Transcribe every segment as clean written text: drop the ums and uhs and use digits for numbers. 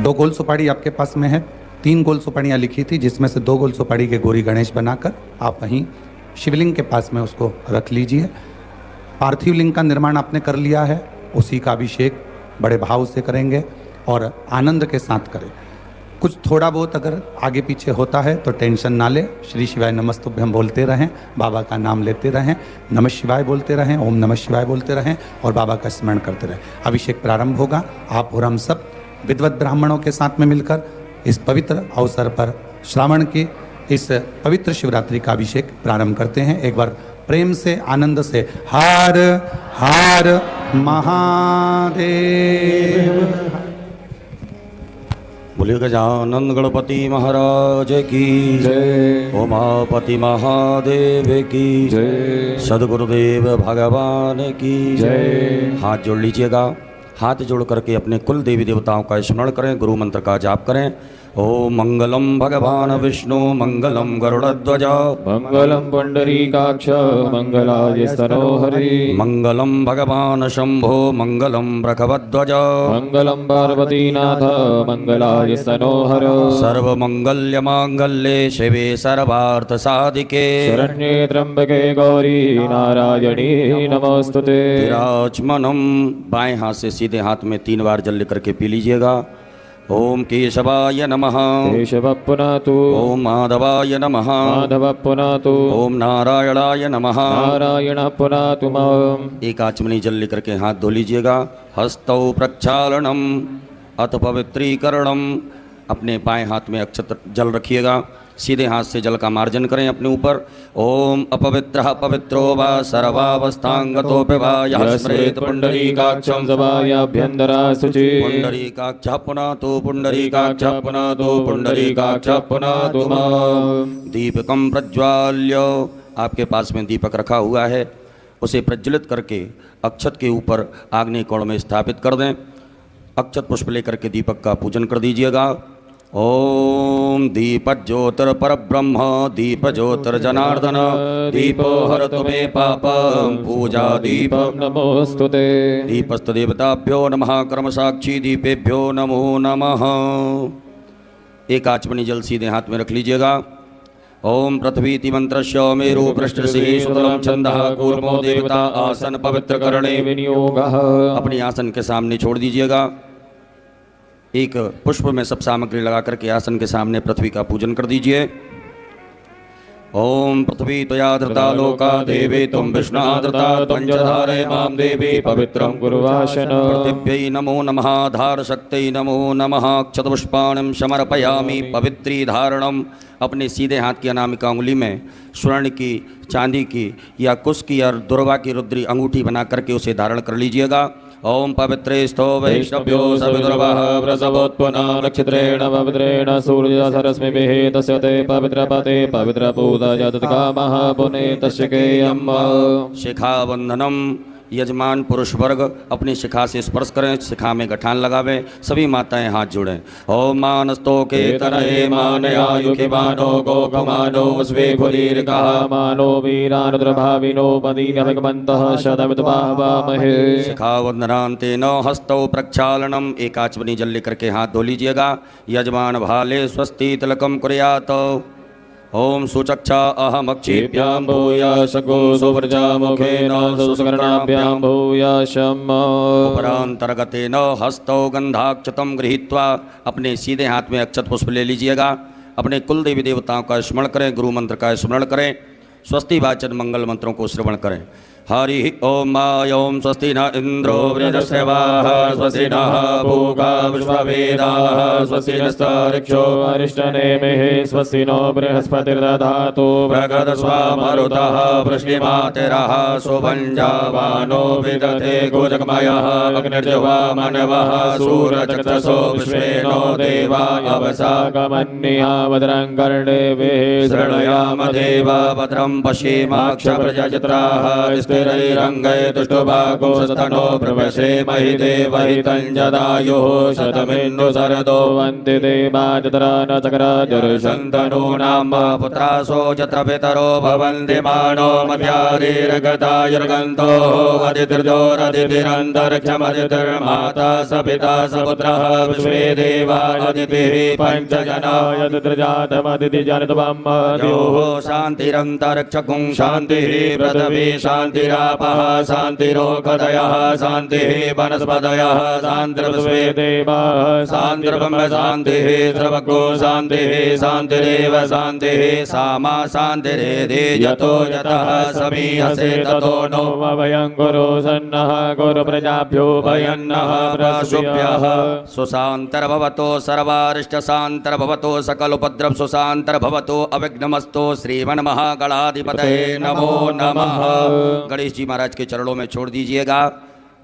2 गोल सुपारी आपके पास में है, 3 गोल सुपारियाँ लिखी थी, जिसमें से 2 गोल सुपारी के गौरी गणेश बनाकर आप वहीं शिवलिंग के पास में उसको रख लीजिए। पार्थिव लिंग का निर्माण आपने कर लिया है, उसी का अभिषेक बड़े भाव से करेंगे और आनंद के साथ करें। कुछ थोड़ा बहुत अगर आगे पीछे होता है तो टेंशन ना ले, श्री शिवाय नमस्तुभ्यम बोलते रहें, बाबा का नाम लेते रहें, नमः शिवाय बोलते रहें, ओम नमः शिवाय बोलते रहें और बाबा का स्मरण करते रहें। अभिषेक प्रारंभ होगा। आप और हम सब विद्वत ब्राह्मणों के साथ में मिलकर इस पवित्र अवसर पर श्रावण की इस पवित्र शिवरात्रि का अभिषेक प्रारंभ करते हैं। एक बार प्रेम से आनंद से हर हर महादेव। बोलिए गजानंद गणपति महाराज की जय। उमापति महादेव की जय। सदगुरुदेव भगवान की जय। हाथ जोड़ लीजिएगा। हाथ जोड़ करके अपने कुल देवी देवताओं का स्मरण करें, गुरु मंत्र का जाप करें। ओम मंगलम भगवान विष्णु मंगलम गरुड़ध्वज मंगलम पुंडरीकाक्ष मंगलाय स्तनोहरि मंगलम भगवान शंभो मंगलम वृषभध्वज मंगलम पार्वतीनाथ मंगलाय स्तनोहर सर्वमंगल्य मांगल्ये शिवे सर्वार्थ साधिके शरण्ये त्र्यंबके गौरी नारायणी नमोस्तुते। विराजमनम। बाएं हाथ से सीधे हाथ में 3 बार जल लेकर के पी लीजिएगा। ओम केशवाय नमः केशव पुनातु ओम माधवाय नमः माधव पुनातु ओम नारायणाय नमः नारायण पुनातु माम। एक आचमनी जल लेकर के हाथ धो लीजिएगा। हस्तौ प्रक्षालनम अथ पवित्रीकरणम। अपने बाएं हाथ में अक्षत जल रखिएगा, सीधे हाथ से जल का मार्जन करें अपने ऊपर। ओम अपवित्रः पवित्रो वा सर्वावस्थांगतोऽपि वा यः स्मरेत् पुंडरीकाक्षं सभायाभ्यन्तरा शुचि पुंडरीकाक्षः पुनातु पुंडरीकाक्षः पुनातु पुंडरीकाक्षः पुनातु माम्। दीपकं प्रज्वाल्य। आपके पास में दीपक रखा हुआ है, उसे प्रज्वलित करके अक्षत के ऊपर आग्नेय कोण में स्थापित कर दें। अक्षत पुष्प लेकर के दीपक का पूजन कर दीजिएगा। ओम दीप ज्योतिर्परब्रह्म दीप ज्योतिर्जनार्दन दीपो हरतु मे पापं पूजा दीप नमोस्तुते। दीपस्तु देवताभ्यो नमः कर्म साक्षी दीपेभ्यो नमो नमः। एक आचमनी जल सीधे हाथ में रख लीजिएगा। ओम पृथ्वीति मंत्रस्य मेरु पृष्ठस्य सुतलं छंदः कूर्मो देवता आसन पवित्र करणे विनियोगः। अपने आसन के सामने छोड़ दीजिएगा। एक पुष्प में सब सामग्री लगा करके आसन के सामने पृथ्वी का पूजन कर दीजिए। ओम पृथ्वी त्वया धृता लोका देवी तुम विष्णा धृता पंचधारे माम देवी पवित्रं गुरुवाशन। पृथिव्यै नमो नमः धार शक्त्यै नमो नमः क्षतपुष्पाणं समर्पयामि पवित्री धारणम। अपने सीधे हाथ की अनामिका उंगली में स्वर्ण की, चांदी की या कुश की और दुर्वा की रुद्री अंगूठी बना करके उसे धारण कर लीजिएगा। ओम पवित्रे स्थो वैष्णव्यो सविदुर्वः प्रसवोत्पन्ना नक्षत्रेण पवित्रेण सूर्यसरस्मिभिः तस्य ते पवित्रपते पवित्रपूता यत्कामः पुने तस्य केयम्। शिखाबंधनम। यजमान पुरुष वर्ग अपनी शिखा से स्पर्श करें, शिखा में गठान लगावें। सभी माताएं हाथ जोड़ें। ओम मानस्तो के तनये मानयायुखि मानो गोकमानो स्वे फुलीर्कः मानो वीरानुद्रभाविनो मदीयभगवन्तः शतमितुभावामहे। शिखावंदनान्तेन हस्तौ प्रक्षालनम। एक आचमनी जल लेकर के हाथ धो लीजिएगा। यजमान भाले स्वस्ति तिलकम कुर्यात्। ओम सुचक्षा अहमक्षिभ्यां भूयाशको सुवर्जामुखेन सुसकर्णाभ्यां भूयाशम्। उपरांतर्गतेन हस्तौ गंधाक्षतं गृहीत्वा। अपने सीधे हाथ में अक्षत पुष्प ले लीजिएगा। अपने कुल देवी देवताओं का स्मरण करें, गुरु मंत्र का स्मरण करें, स्वस्ति वाचन मंगल मंत्रों को श्रवण करें। हरि ओम ओम स्वस्ति न इंद्रो वृद्धश्रवाः स्वस्ति नः पूगा विश्ववेदाः स्वस्ति नस्तार्क्ष्यो अरिष्टनेमिः स्वस्ति नो बृहस्पतिर्दधातु बृहस्पतिर्मरुतः वृष्टिमातिरः सुभञ्जावानो विदधे गोजगमयः अग्निर्जवा मनवः सूरचक्षसो विश्वेनो देवा अवसागमन्यः भद्रं कर्णेभिः शृणुयाम देवा भद्रं पश्येमाक्षप्रजत्राः स्वस्तिरैरङ्गै तुष्टुभागोस्तनो प्रवशे महि देवहितञ्जदायुः शतमिन्नु शरदो वन्ति देवाजतरा न चक्रजर्षन्तनूनां पुत्रासो यत्र पितरो भवन्ति मानो मध्यादिर्गतायुर्गन्तो अदितिर्जोरदितिरन्तरिक्षमदितिर्माता स पिता स पुत्रः विश्वे देवादितिः पञ्चजना यदितिर्जातमदितिजनितवम् योः शान्तिरन्तरिक्षकुं शान्तिः पृथिवी शान्तिरापः शान्तिरोगदयः शान्तिः वनस्पतयः शान्तिर्विश्वे देवाः शान्तिर्ब्रह्म शान्तिः सर्वगो शान्तिः शान्तिरेव शान्तिः सामा शान्तिरेधि यतो यतः समीहसे ततो नो वयं गुरु सन्नः गुरु प्रजाभ्यो भयन्नः प्रसुभ्यः सुशान्तर्भवतो सर्वारिष्टशान्तर्भवतो सकलोपद्रव सुशान्तर्भवतो अविघ्नमस्तो श्रीमन्महागणाधिपतये नमो नमः। गणेश जी महाराज के चरणों में छोड़ दीजिएगा।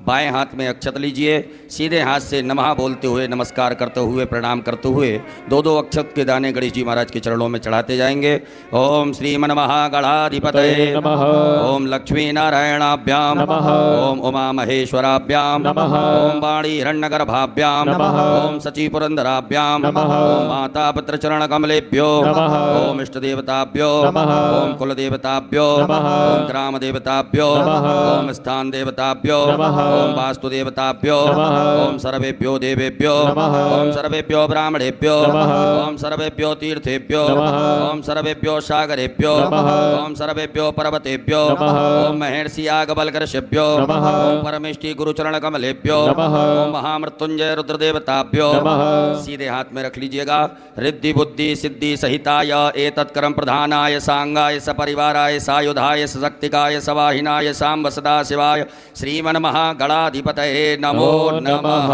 बाएं हाथ में अक्षत लीजिए, सीधे हाथ से नमः बोलते हुए नमस्कार करते हुए प्रणाम करते हुए दो दो अक्षत के दाने गणेश जी महाराज के चरणों में चढ़ाते जाएंगे। ओम श्रीमन्महागणाधिपतये नमः, ओम लक्ष्मी नारायणाभ्याम नमः, ओम उमा महेश्वराभ्याम नमः, ओम वाणी हिरण्यगर्भाभ्याम नमः, ओम सची पुरंदराभ्याम नमः, ओम माता पुत्र चरण कमलेभ्यो नमः, ओम इष्ट देवताभ्यो नमः, ओम कुल देवताभ्यो नमः, ओम ग्राम देवताभ्यो नमः, ओम स्थान देवताभ्यो नमः, ओम वास्तु देवताभ्यो नमः, ओम सर्वेभ्यो देवेभ्यो नमः, ओम सर्वेभ्यो ब्राह्मणेभ्यो नमः, ओम सर्वेभ्यो तीर्थेभ्यो नमः, ओम सर्वेभ्यो सागरेभ्यो नमः, ओम सर्वेभ्यो पर्वतेभ्यो नमः, ओम महर्षि याज्ञवल्क्यर्षिभ्यो नमः, ओम परमेष्टि गुरुचरण कमलेभ्यो नमः, ओम महामृत्युंजय रुद्र देवताभ्यो नमः। सीधे हाथ में रख लीजिएगा। रिद्धि बुद्धि सिद्धि सहिताय एतत्कर्म प्रधानाय सांगाय सपरिवाराय सायुधाय सशक्तिकाय सवाहिनाय सांब सदा शिवाय श्रीमन्महागणाधिपतये नमो नमः।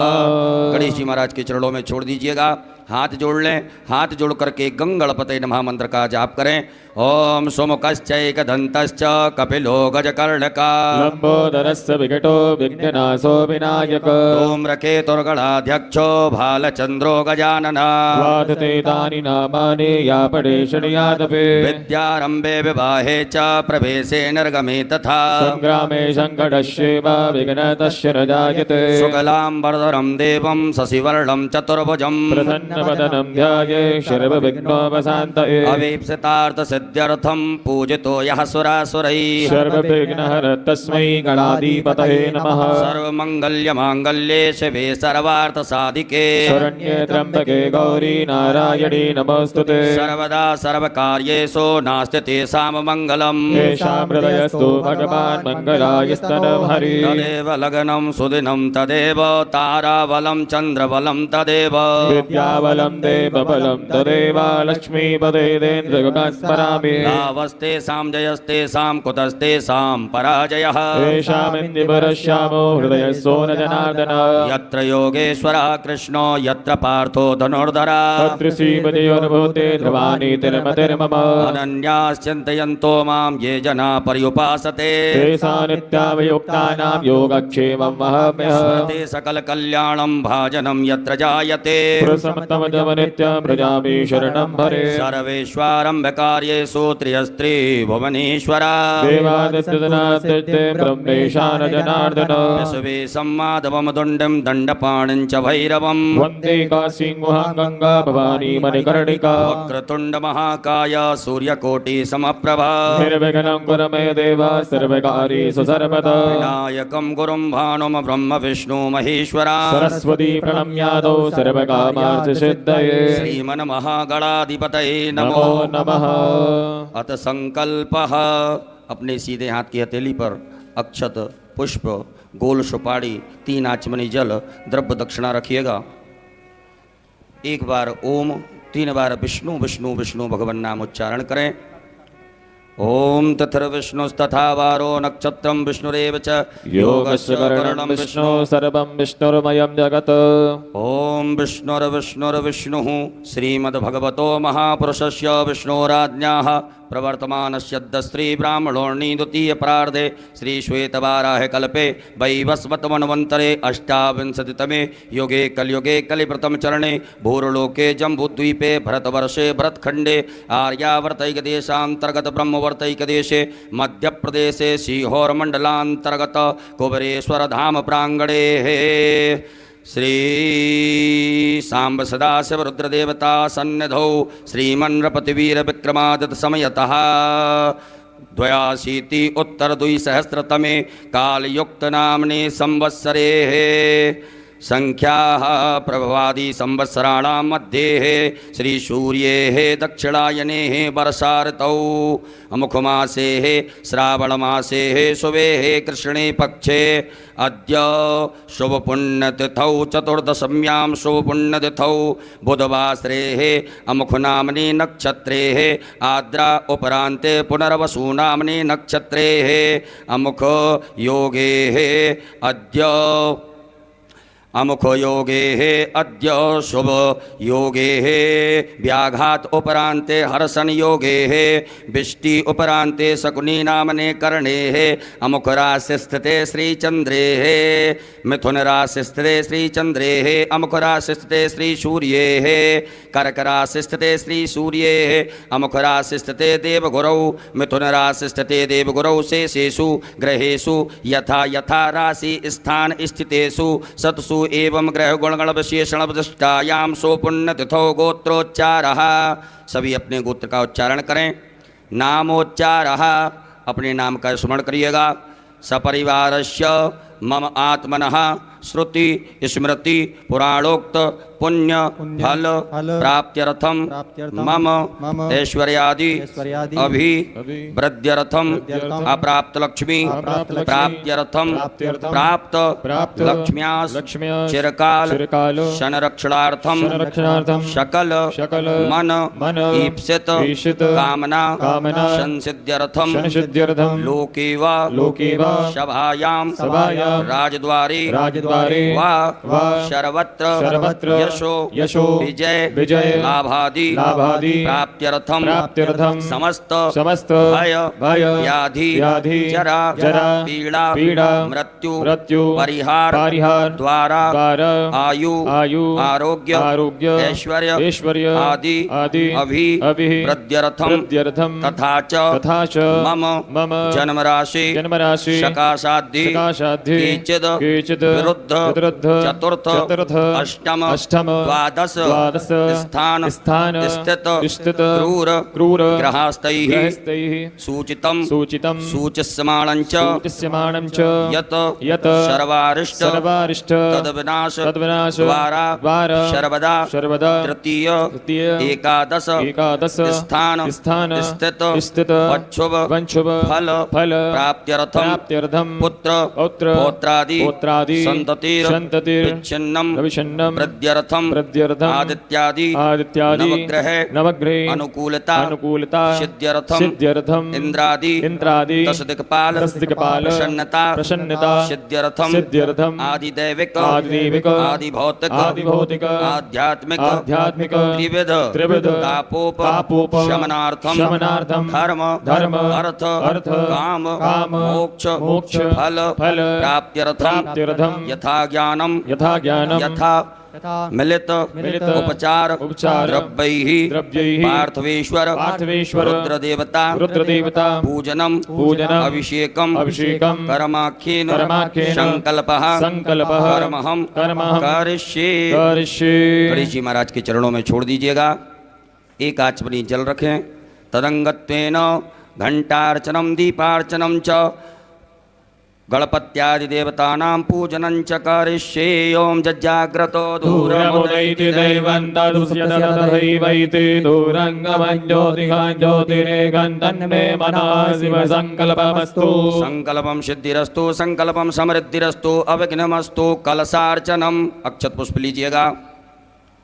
गणेश जी महाराज के चरणों में छोड़ दीजिएगा। हाथ जोड़ लें। हाथ जोड़ करके गंगणपतये नमः मंत्र का जाप करें। ओम सुमुखश्चैकदन्तश्च कपिलो गजकर्णका लंबोदरस्य विकटो विघ्ननाशो विनायक धूम्रकेतुर्गणाध्यक्षो भालचन्द्रो गजानन वादते तानि नामानि या पडेशणियादपि विद्यारम्भे विवाहे च प्रवेशे निर्गमे तथा संग्रामे संकटस्यैव विघ्नतस्य न जायते शुक्लाम्बरधरं देवं शशिवर्णं चतुर्भुजं प्रसन्नवदनं ध्याये सर्वविघ्नोपशान्तये अवीप्सितार्थ सिद्ध्यर्थं पूजितो यः सुरासुरैः सर्वविघ्नहर तस्मै गणाधिपतये नमः सर्वमङ्गल्यमाङ्गल्ये शिवे सर्वार्थसाधिके शरण्ये त्र्यम्बके गौरी नारायणी नमोस्तुते सर्वदा सर्वकार्येषु नास्ति तेषां मङ्गलम् येषां हृदयस्तु भगवान् मङ्गलायस्तनं हरि तदेव लग्नं सुदिनं तदेव ताराबलं चन्द्रबलं तदेव विद्याबलं देवबलं तदेव लक्ष्मीपदे देन्द्रगुणस्मरामि लाभस्तेषां जयस्तेषां कुतस्तेषां पराजयः येषामिन्द्रिपरश्यामो हृदयस्थो न जनार्दन यत्र योगेश्वरः कृष्णो यत्र पार्थो धनुर्धरा तत्र श्रीमतियोर्भूते ध्रुवाणि तिर्मतिर्मम अनन्याश्चिन्तयन्तो मां ये जना पर्युपासते तेषां नित्यावयुक्तानां योगक्षेमं वहाम्यः स्मृति सकलकल्याणं भाजनं यत्र जायते प्रसमतमजम नित्यं प्रजामि शरणं हरे सर्वेश्वरम्भकार्येषु त्रियस्त्री भुवनेश्वरा देवादित्यजनादित्ये ब्रह्मेशान जनार्दन विश्वे सम्माधवं दुण्डं दण्डपाणिं च भैरवं वन्दे काशीं गुहां गङ्गा भवानी मणिकर्णिका वक्रतुण्डमहाकाय सूर्यकोटिसमप्रभा निर्विघ्नं कुरु मे देव सर्वकार्येषु सर्वदा विनायकं गुरुं भानुं ब्रह्म विष्णु महेश्वरा सरस्वती प्रणम्यादौ सर्वकामार्थसिद्धये श्रीमन्महागणाधिपतये नमो नमः। अथ संकल्पः। अपने सीधे हाथ की हथेली पर अक्षत पुष्प गोल सुपारी 3 आचमनी जल द्रव्य दक्षिणा रखिएगा। एक बार ओम, 3 बार विष्णु विष्णु विष्णु भगवान नाम उच्चारण करें। ओम तथर्विष्णुस्तथा वारो नक्षत्रं विष्णुरेव च योगस्य करणं विष्णु सर्वं विष्णुर्मयं जगत् ओम विष्णुर्विष्णुर्विष्णुः श्रीमद्भगवतो महापुरुषस्य विष्णोराज्ञाः प्रवर्तमानस्य श्री ब्राह्मणोर्णी द्वितीय प्रार्धे श्री श्वेतवाराह कल्पे वैवस्वतमन्वन्तरे 88तमे युगे कलियुगे कलिव्रतम चरणे भूर्लोके जम्बूद्वीपे भरतवर्षे भरतखण्डे आर्यावर्तैकदेशान्तर्गत ब्रह्मवर्ण वर्तैकदेशे मध्यप्रदेशे सीहोरमण्डलान्तर्गत कुबेरेश्वर धाम प्राङ्गणे श्री सांब सदाशिव रुद्रदेवता सन्निधौ श्रीमन्नृपतिवीर विक्रमादित्य समयतः 82 उत्तर 2सहस्रतमे कालयुक्त नाम्ने संवत्सरे संख्याः प्रभवादि संवत्सराणां मध्ये श्री सूर्ये दक्षिणायने वर्षाऋतौ अमुखमासे श्रावणमासे शुभे कृष्णे पक्षे अद्य शुभपुण्यतिथौ चतुर्दश्यां शुभपुण्यतिथौ बुधवासरे अमुखनाम्नि नक्षत्रे आद्रा उपरान्ते पुनर्वसु नाम्नि नक्षत्रे अमुख योगे अद्य अमुख योगे अद्य शुभ योगे व्याघात उपरान्ते हर्षण योगे बिष्टि उपरान्ते शकुनी नामने कर्णे अमुख राशि स्थिते श्रीचन्द्रे मिथुन राशि स्थिते श्रीचन्द्रे अमुख राशि स्थिते श्री सूर्ये कर्क राशि स्थिते श्री सूर्ये अमुख राशि स्थिते देवगुरौ मिथुन राशि स्थिते देवगुरौ शेषेषु ग्रहेषु यथा यथा राशि स्थान स्थितेषु सत्सु एवं ग्रह गुणगण विशेषण विशिष्टायां सुपुण्यतिथौ गोत्रोच्चारः। सभी अपने गोत्र का उच्चारण करें। नामोच्चारः, अपने नाम का स्मरण करिएगा। सपरिवारस्य मम आत्मनः श्रुति स्मृति पुराणोक्त पुण्य फल प्राप्त्यर्थम मम ऐश्वर्यादि अभिवृद्ध्यर्थम अप्राप्त लक्ष्मी प्राप्त्यर्थम प्राप्त लक्ष्म्यास चिरकाल संरक्षणार्थम सकल मन ईप्सित कामना संसिद्ध्यर्थम लोके वा सभायां राजद्वारे वा सर्वत्र यशो विजय लाभादि प्राप्त्यर्थम समस्त भय व्याधि जरा पीड़ा मृत्यु परिहार द्वारा आयु आरोग्य ऐश्वर्य आदि अभिवृद्ध्यर्थम तथा च मम जन्म राशि सकाशाद्धि केचिद विरुद्ध चतुर्थ अष्टम द्वादश स्थान स्थित क्रूर ग्रहास्तैः सूचितं सूच्यमानं च यत सर्वारिष्ट तद्विनाश द्वारा सर्वदा तृतीय एकादश स्थान स्थित वंशुभ फल प्राप्त्यर्थम पुत्र पौत्रादि संततिर्विच्छिन्नं प्रद्यर्थम आदित्यादि नवग्रहे अनुकूलता सिद्ध्यर्थम इंद्रादि दश दिक्पाल प्रसन्नता सिद्ध्यर्थम आदिदैविक आदिभौतिक आध्यात्मिक त्रिविध तापोप शमनार्थम धर्म अर्थ काम मोक्ष फल प्राप्त्यर्थम यथा ज्ञानम यथा मिलित उपचार द्रव्यैः पार्थवेश्वर रुद्रदेवता पूजनम अभिषेकम कर्माख्येन संकल्पः कर्महं करिष्ये। गणेश जी महाराज के चरणों में छोड़ दीजिएगा। एक आचमनी जल रखें। तदंगत्वेन घंटार्चनम दीपार्चनम च गणपत्यादि देवतानां पूजनं च करिष्ये। ओम जज्जाग्रतो दूरमुदैति दैवन्तदुष्यततथैवैति दूरङ्गमञ्ज्योतिरेकन्तन्मे मनः शिव संकल्पमस्तु। संकल्पम सिद्धिरस्तु संकल्पम समृद्धिरस्तु अविघ्नमस्तु। कलशार्चनम, अक्षत पुष्प लीजिएगा।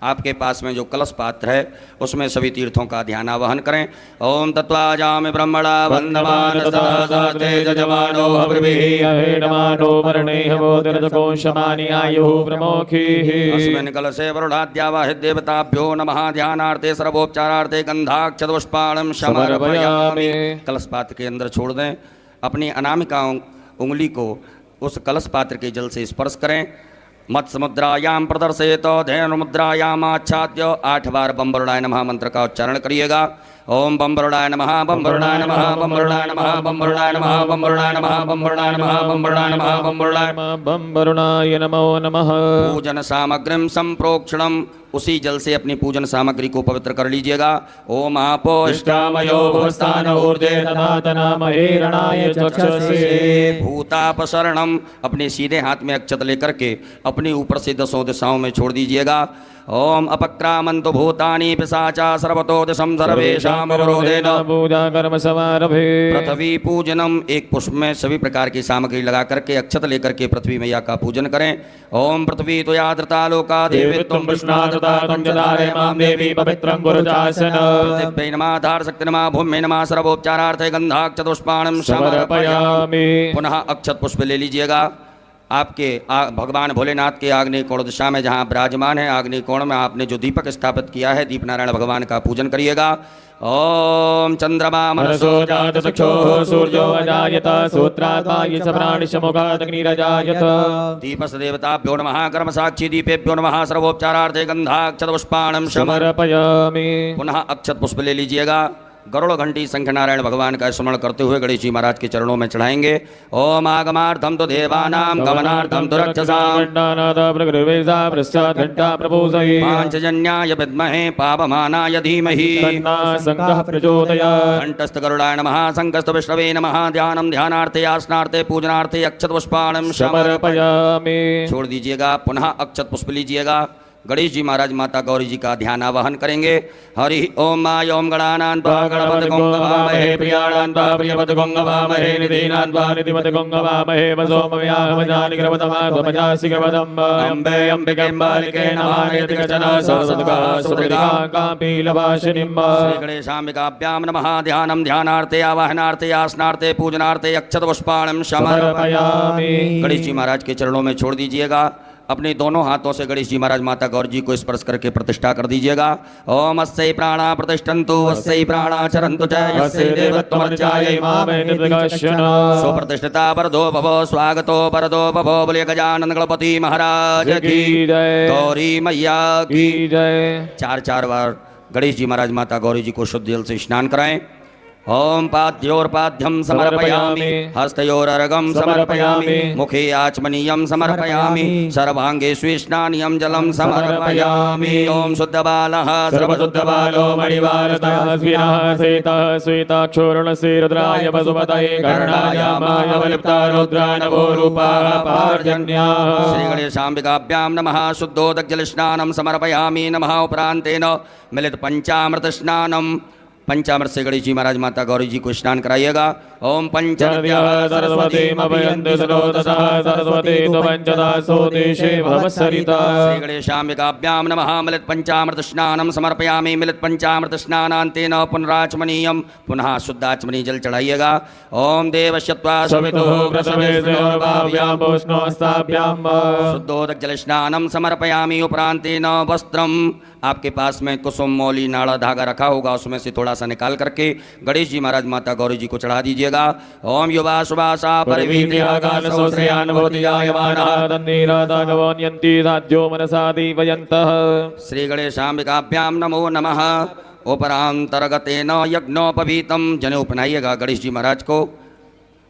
आपके पास में जो कलश पात्र है उसमें सभी तीर्थों का ध्यान आवाहन करें। ओम तत्वाजामि ब्रह्मणा वन्दमान सदा तेजजमानो अब्रवीहि अहेडमानो वर्णेह बोधिरजकोशमानि आयुः प्रमोखीः। अस्मिन् कलशे वरुणाद्यावाहि देवताभ्यो नमः। ध्यानार्थे सर्वोपचारार्थे गन्धाक्षत पुष्पाणं समर्पयामि। कलश पात्र के अंदर छोड़ दें। अपनी अनामिका उंगली को उस कलश पात्र के जल से स्पर्श करें। मत्स्य मुद्रायाम प्रदर्शयेत। धेनु मुद्रायाम आच्छाद्य 8 बार बम वरुणाय नमः मंत्र का उच्चारण करिएगा। ओम बम वरुणाय नमः बम वरुणाय नमः बम वरुणाय नमः बम वरुणाय नमः बम वरुणाय नमः बम वरुणाय नमः बम वरुणाय नमः बम वरुणाय बम वरुणाय नमो नमः। पूजन सामग्रीम संप्रोक्षणम, उसी जल से अपनी पूजन सामग्री को पवित्र कर लीजिएगा। ओम आपो इष्टामयो भवस्थान ऊर्जे दधातनामहे रणाय चक्षसे। भूतापसरणम, अपने सीधे हाथ में अक्षत लेकर के अपने ऊपर से 10 दिशाओं में छोड़ दीजिएगा। ओम अपक्रामन्तु भूतानि पिशाचा सर्वतो दिशं सर्वेषां अवरोधेन पूजा कर्म समारभे। पृथ्वी पूजनम, एक पुष्प में सभी प्रकार की सामग्री लगा करके अक्षत लेकर के पृथ्वी मैया का पूजन करें। ओम पृथ्वी त्वया धृता लोका देवित्वं कृष्णाधृता त्वं जदारे मां देवी पवित्रं गुरुजासन। पृथिव्यै नमः धारशक्ति नमः भूम्यै नमः सर्वोपचारार्थे गन्धाक्षत पुष्पाणं समर्पयामि। पुनः अक्षत पुष्प ले लीजिएगा। आपके भगवान भोलेनाथ के आग्नेय कोण दिशा में जहाँ विराजमान है, आग्नेय कोण में आपने जो दीपक स्थापित किया है, दीप नारायण भगवान का पूजन करिएगा। ओम चंद्रमा मनसो जात चक्षुः सूर्यो अजायत सूत्रात्माय च प्राणिशमुखात् अग्निरजायत। दीपस देवताभ्यो नमः कर्म साक्षी दीपेभ्यो नमः सर्वोपचारार्थे गंधाक्षत पुष्पाणं समर्पयामि। पुनः अक्षत पुष्प ले लीजिएगा। गरुड़ घंटी शंख नारायण भगवान का स्मरण करते हुए गणेश जी महाराज के चरणों में चढ़ाएंगे। ओम आगमार्थम तो देवानां गमनार्थम तो रक्षसां पांचजन्याय विद्महे पावमानाय धीमहि घंटस्थ गरुडाय नमः शंखस्थ विष्णवे नमः। ध्यानम ध्यानार्थे आसनार्थे पूजनार्थे अक्षत पुष्पाणं समर्पयामि। छोड़ दीजिएगा। पुनः अक्षत पुष्प लीजिएगा। गणेश जी महाराज माता गौरी जी का ध्यान आवाहन करेंगे। हरि ओम माय ओम गणानां त्वा गणपति गंगवामहे प्रियाणां त्वा प्रियपति गंगवामहे निधीनां त्वा निधिपति गंगवामहे वसोमव्याहमजानि ग्रवतमात्मजासि ग्रवतम् अम्बे अम्बिके बालिके नमः यतिकचन सरस्वतीका सुभृगा कापीलवासिनीं। श्री गणेशाम्बिकाभ्यां नमः। ध्यानं ध्यानार्थे आवाहनार्थे आसनार्थे पूजनार्थे अक्षत पुष्पाणं समर्पयामि। गणेश जी महाराज के चरणों में छोड़ दीजिएगा। अपने दोनों हाथों से गणेश जी महाराज माता गौरी जी को स्पर्श करके प्रतिष्ठा कर दीजिएगा। ओम अस्यै प्राणा प्रतिष्ठन्तु अस्यै प्राणा चरन्तु च यस्यै देवत्वमर्चायै मामेतद्गच्छन। सुप्रतिष्ठिता वरदो भवो स्वागतो वरदो भवो। बोले गजानन गणपति महाराज की जय। गौरी मैया की जय। 4 बार गणेश जी महाराज माता गौरी जी को शुद्ध जल से स्नान कराएं। ओम पाद्योर्पाद्यम समर्पयामि हस्तयोरर्घं समर्पयामि मुखे आचमनीयं समर्पयामि सर्वांगे स्वेष्णानियं जलं समर्पयामि। ओम शुद्धबालः सर्वशुद्धबालो मणिवालतः स्वीतः स्वीताक्षोरुणस्य रुद्राय वसुपतये कर्णाय माय वलिप्ता रुद्रा नभो रूपाः पार्जन्याः। श्री गणेशाम्बिकाभ्यां नमः। शुद्धोदकजलस्नानं समर्पयामि नमः। उपरान्तेन मिलित पंचामृत स्नानं, पंचामृत से गणेश जी महाराज माता गौरी जी को स्नान कराइएगा। ओम पंचनद्यः सरस्वतीमभयन्तु सरोदसः सरस्वती त्वपञ्चदा सोदेशे भवसरिता। श्री गणेशाम्बिकाभ्यां नमः। मिलित पंचामृत स्नानं समर्पयामि। मिलित पंचामृत स्नानान्तेन पुनराचमनीयं, पुनः शुद्धाचमनी जल चढ़ाइएगा। ओम देवश्यत्वा सवितुः प्रसवे श्रेयोर्भाव्यां पुष्णोस्ताभ्यां शुद्धोदक जल स्नानं समर्पयामि। उपरान्तेन वस्त्रम, आपके पास में कुसुम मौली नाड़ा धागा रखा होगा, उसमें से थोड़ा सा निकाल करके गणेश जी महाराज माता गौरी जी को चढ़ा दीजिएगा। ओम युवा सुभाषा श्री गणेशाम्बिकाभ्यां नमो नमः। उपरांतर्गतेन यज्ञोपवीतम, जने उपनाइएगा गणेश जी महाराज को।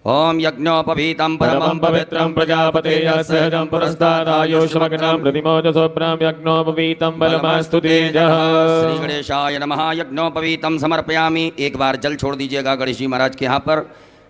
ओम यज्ञोपवीतं परमं पवित्रं प्रजापतेः सहजं पुरस्तादायुष्मग्नं प्रतिमोदसोभ्रं यज्ञोपवीतं बलमास्तु तेजः। श्री गणेशाय नमः। यज्ञोपवीतं समर्पयामि। एक बार जल छोड़ दीजिएगा गणेश जी महाराज के यहाँ पर।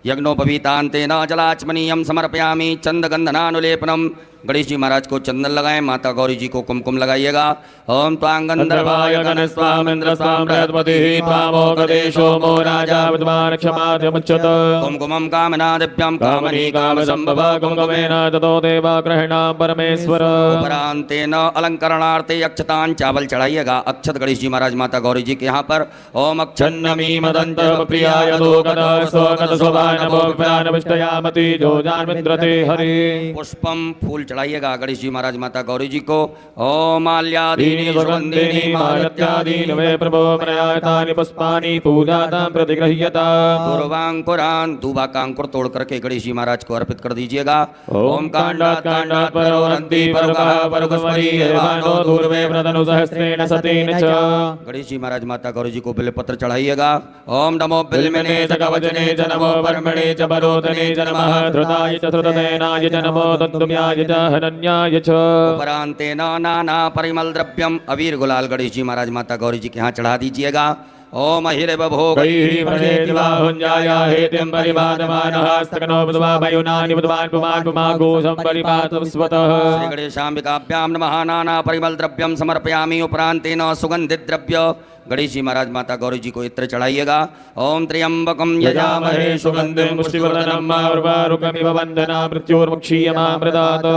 यज्ञोपवीतान्तेन जलाचमनीयं समर्पयामि। चंदगंधनानुलेपनम, गणेश जी महाराज को चंदन लगाएं। माता गौरी जी को कुमकुम लगाइएगा। ओम त्वांगंधर्वाय गणस्वामिन्द्रस्वां बृहस्पतिः त्वामोगदेशो मो राजा विद्वान् क्षमाद्यमुच्यत। कुमकुमं कामनादिभ्यं कामनी कामसम्भव कुमकुमेन ततो देवा ग्रहणां परमेश्वर। उपरान्तेन अलंकरणार्थे अक्षतां चावल चढ़ाइएगा। अक्षत गणेश जी महाराज माता गौरी जी के यहाँ पर। ओम छन्नमी मदन्तः प्रियाय दोगतः स्वगत शोभानभो विष्टयामति जोजान्विन्द्रते हरि। पुष्पम, फूल चढ़ाइएगा गणेश जी महाराज माता गौरी जी को। ओम माल्यादीनि सुगंधिनि मालत्यादीनि वे प्रभो मनायतानि पुष्पाणि पूजातां प्रतिगृह्यता। पूर्वांकुरान दूबाकांकुर तोड़ करके गणेश जी महाराज को अर्पित कर दीजिएगा। ओम कांडात् कांडात् परोरन्ति परुकः परुकस्मरी एवानो दूर्वे प्रतनु सहस्रेण सतेन च। गणेश जी महाराज माता गौरी जी को बिल्वपत्र चढ़ाइएगा। ओम नमो बिल्वने च कवचने च नमो वर्मणे च परोधने च नमः धृताय च धृतनयनाय च नमो तद्दुम्याय च हनन्याय च। उपरांतेन नाना परिमल द्रव्यम अबीर गुलाल गणेश जी महाराज माता गौरी जी के यहाँ चढ़ा दीजिएगा। ओम हिरे बभो गैहि प्रणेति बाहुञ्जाया हेतिं परिपादमानः स्तकनो बुद्ध्वा वयुनानि बुद्ध्वान् पुमान् पुमागोषं परिपातं स्वतः। श्री गणेशाम्बिकाभ्यां नमः नाना परिमल द्रव्यम समर्पयामि। उपरांतेन सुगंधित द्रव्य गणेश जी महाराज माता गौरी जी को इत्र चढ़ाइएगा। ओम त्र्यंबकम यजामहे सुगन्धिं पुष्टिवर्धनम् उर्वारुकमिव वन्दना मृत्योर्मुक्षीयमामृतात्।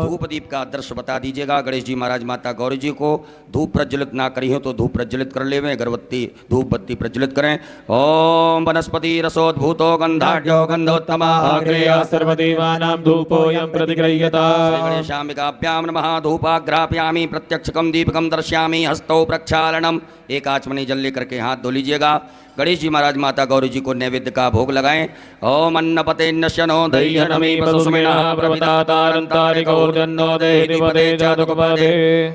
धूप दीप का दृश्य बता दीजिएगा। गणेश जी महाराज माता गौरी जी को धूप प्रज्वलित ना करी हो तो धूप प्रज्वलित कर ले, अगरबत्ती धूप बत्ती प्रज्वलित करें। ओम वनस्पति रसोद्भूतो गंधाढ्यो गंधोत्तमा आग्रेय सर्वदेवानां धूपोऽयं प्रतिगृह्यता। श्री गणेशाम्बिकाभ्यां नमः। धूपाग्रापयामि प्रत्यक्षकम दीपकम दर्शयामि हस्तौ प्रक्षालनम। एक आचमनी जल लेकर के हाथ धो लीजिएगा। गणेश जी महाराज माता गौरी जी को नैवेद्य का भोग लगाएं। ओम अन्नपते नश्यनो दह्यनमी पशुसुमिनः प्रवतातारन्तारिकौर्जन्नो देहिपदे जातुकपदे।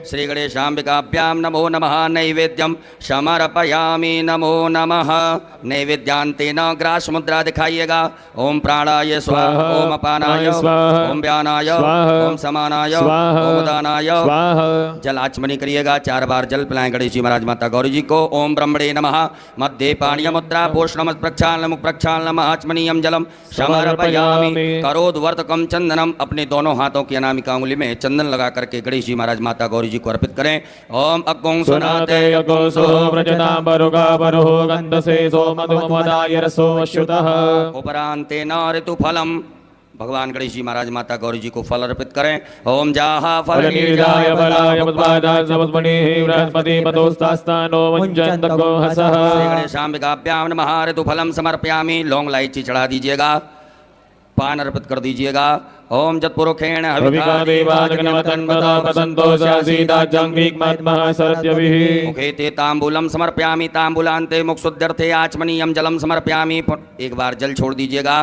श्री गणेशाम्बिकाभ्यां नमो नमः। नैवेद्यम समर्पयामि नमो नमः। नैवेद्यांतेन ग्रास मुद्रा दिखाइएगा। ओम प्राणाय स्वाहा, ओम अपानाय स्वाहा, ओम व्यानाय स्वाहा, ओम समानाय स्वाहा, ओम उदानाय स्वाहा। जल आचमनी करिएगा। 4 बार जल पिलाएं गणेश जी महाराज माता गौरी जी को। ओम ब्रह्मणे नमः। मध्य पाणीयमुद्रा पोषणम प्रक्षालनम प्रक्षालनम आचमनीयम जलम समर्पयामि। करोद्वर्तकम चंदनम। अपने दोनों हाथों की अनामिका उंगली में चंदन लगा करके गणेश जी महाराज माता गौरी जी को अर्पित करें। ओम अग्गों सुनाते यगोसो व्रजतां परुगा परुहो गन्धसे सोमधुमदाय रसो अश्रुतः। उपरांतेन ऋतुफलम। भगवान गणेश जी महाराज माता गौरी जी को फल अर्पित करें। ओम जाहा फल नीराय बलाय मुद्बादाय समस्मणिः बृहस्पति पदोस्तास्तानो मुञ्जन्तको हसः। श्री गणेशाम्बिकाभ्यां नमः। ऋतुफलम समर्पयामि। लौंग इलायची चढ़ा दीजिएगा। पान अर्पित कर दीजिएगा। ओम जत्पुरुखेण हविका देवाजगनवतन्वता पतन्तो सासीदाजंगीक्मात्मः सरत्यभिः। मुखे ते तांबूलम समर्पयामि। तांबूलान्ते मुक्षुद्यर्थे आचमनीयम जलम समर्पयामि। एक बार जल छोड़ दीजिएगा।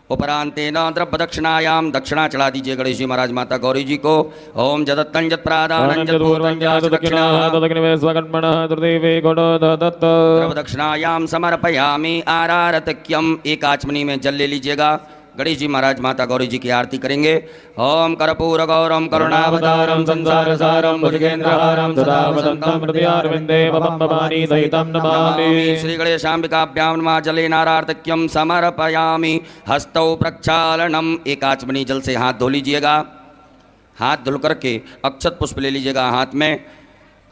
उपरांतेन द्रव्य दक्षिणायाम। दक्षिणा चढ़ा दीजिए गणेश जी महाराज माता गौरी जी को। ओम जदत्तं जत्प्रादानं जत्पूर्वं जदक्षिणाः तदग्निवे स्वकर्मणः तृतीवे गुणो दत्त। द्रव्य दक्षिणायाम समर्पयामि आरारतक्यम। एक आचमनी में जल ले लीजिएगा। गणेश जी महाराज माता गौरी जी की आरती करेंगे। ओम कर्पूर गौरम करुणावतारम संसारसारम भुजगेन्द्रहारम सदा वदन्तं हृदयारविन्दे भवं भवानी सहितं नमामि। श्री गणेशाम्बिकाभ्यां नमः। जलेनारार्तक्यम समर्पयामि हस्तौ प्रक्षालनम। एक आचमनी जल से हाथ धो लीजिएगा। हाथ धुल करके अक्षत पुष्प ले लीजिएगा हाथ में।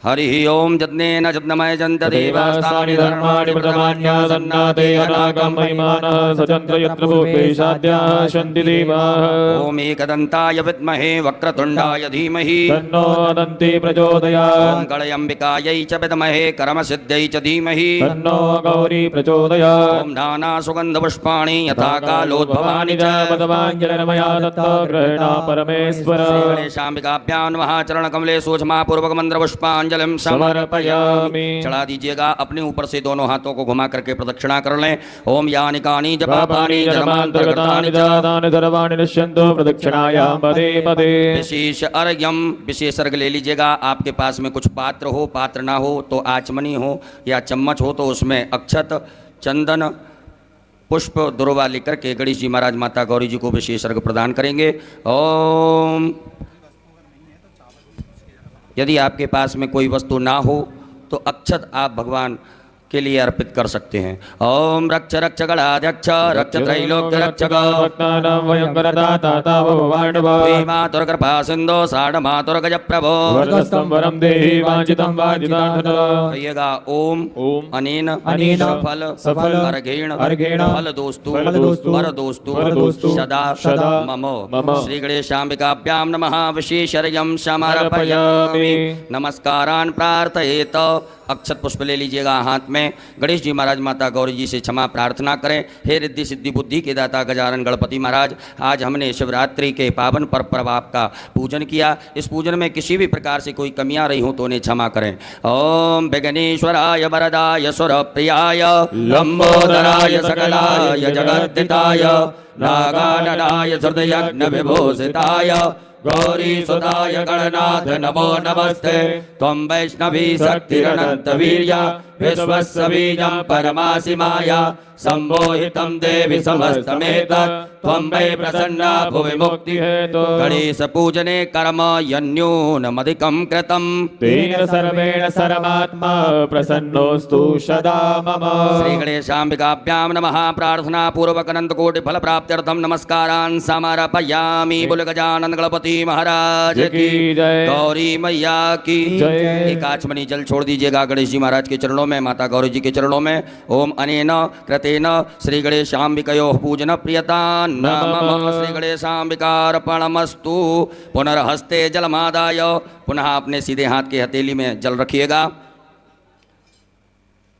हरि ओम जज्ञेन जज्ञमय जन्त देवास्तानि धर्माणि प्रथमान्यासन्नाते अनागम महिमानः सचन्द्र यत्र भूपेशाद्याः सन्ति देवाः। ओम एकदन्ताय विद्महे वक्रतुण्डाय धीमहि तन्नो दन्ति प्रचोदयात्। ओम गणयम्बिकायै च विद्महे कर्मसिद्ध्यै च धीमहि तन्नो गौरी प्रचोदयात्। ओम नाना सुगन्धपुष्पाणि यथा कालोद्भवानि च पदवाञ्जलिर्मया दत्ता ग्रहणा परमेश्वर। श्री गणेशाम्बिकाभ्यां नमः। चरणकमले सूक्ष्मपूर्वक मन्त्रपुष्पाञ्जलिं समर्पयामि। चढ़ा दीजिएगा। अपने ऊपर से दोनों हाथों को घुमा करके प्रदक्षिणा कर लें। ओम यानिकानि जपापानि जन्मान्तर्गतानि जातानि सर्वाणि नश्यन्तु प्रदक्षिणायां पदे पदे। विशेष अर्घ्यम। विशेष अर्घ्य ले लीजिएगा। आपके पास में कुछ पात्र हो, पात्र ना हो तो आचमनी हो या चम्मच हो तो उसमें अक्षत चंदन पुष्प दुर्वा लेकर के गणेश जी महाराज माता गौरी जी को विशेष अर्घ्य प्रदान करेंगे। ओम यदि आपके पास में कोई वस्तु ना हो तो अक्षत आप भगवान के लिए अर्पित कर सकते हैं। ओम रक्ष रक्ष गणाध्यक्ष रक्ष त्रैलोक्य रक्षक भक्तानां भयंकरदाता भवाण्डभा मातुर कृपा सिंधो साढ़ मातुर गज प्रभो वरदस्तं वरं देहि वांछितं वांछितार्थः। कहिएगा ओम अनेन सफल अर्घेण फलदोस्तु सदा मम। श्री गणेशाम्बिकाभ्यां नमः। विशेषर्घ्यं समर्पयामि। नमस्कारान् प्रार्थयेत। अक्षत पुष्प ले लीजिएगा हाथ में। करें। गणेश जी महाराज माता गौरी जी से क्षमा प्रार्थना करें। हे रिद्धि सिद्धि बुद्धि के दाता गजानन गणपति महाराज, आज हमने शिवरात्रि के पावन पर्व आपका पूजन किया। इस पूजन में किसी भी प्रकार से कोई कमियां रही हो तो उन्हें क्षमा करें। ओम विघ्नेश्वराय वरदाय सुरप्रियाय लंबोदराय सकलाय जगद्दिताय नागाननाय हृदयज्ञ विभूषिताय गौरी सुताय गणनाथ नमो नमस्ते। त्वं वैष्णवी शक्तिरनंत वीर्या विश्वस्य बीजं परमासि माया सम्मोहितं देवि समस्तमेतत् त्वं वै प्रसन्ना भुवि मुक्ति हेतु। गणेश पूजने कर्म यन्यूनमधिकं कृतं तेन सर्वेण सर्वात्मा प्रसन्नोऽस्तु सदा मम। श्री गणेशाम्बिकाभ्यां नमः। प्रार्थना पूर्वक अनंत कोटि फल प्राप्त्यर्थम नमस्कारान् समर्पयामि। बोल गजानन गणपति महाराज की जय। गौरी मैया की जय। एक आचमनी जल छोड़ दीजिएगा गणेश जी महाराज के चरणों में, माता गौरी जी के चरणों में। ओम अनेन कृतेन श्री गणेशाम्बिकयोः पूजन प्रियता नमः। श्री गणेशाम्बिकार्पणमस्तु। पुनर्हस्ते जलमादाय, पुनः अपने सीधे हाथ के हथेली में जल रखिएगा।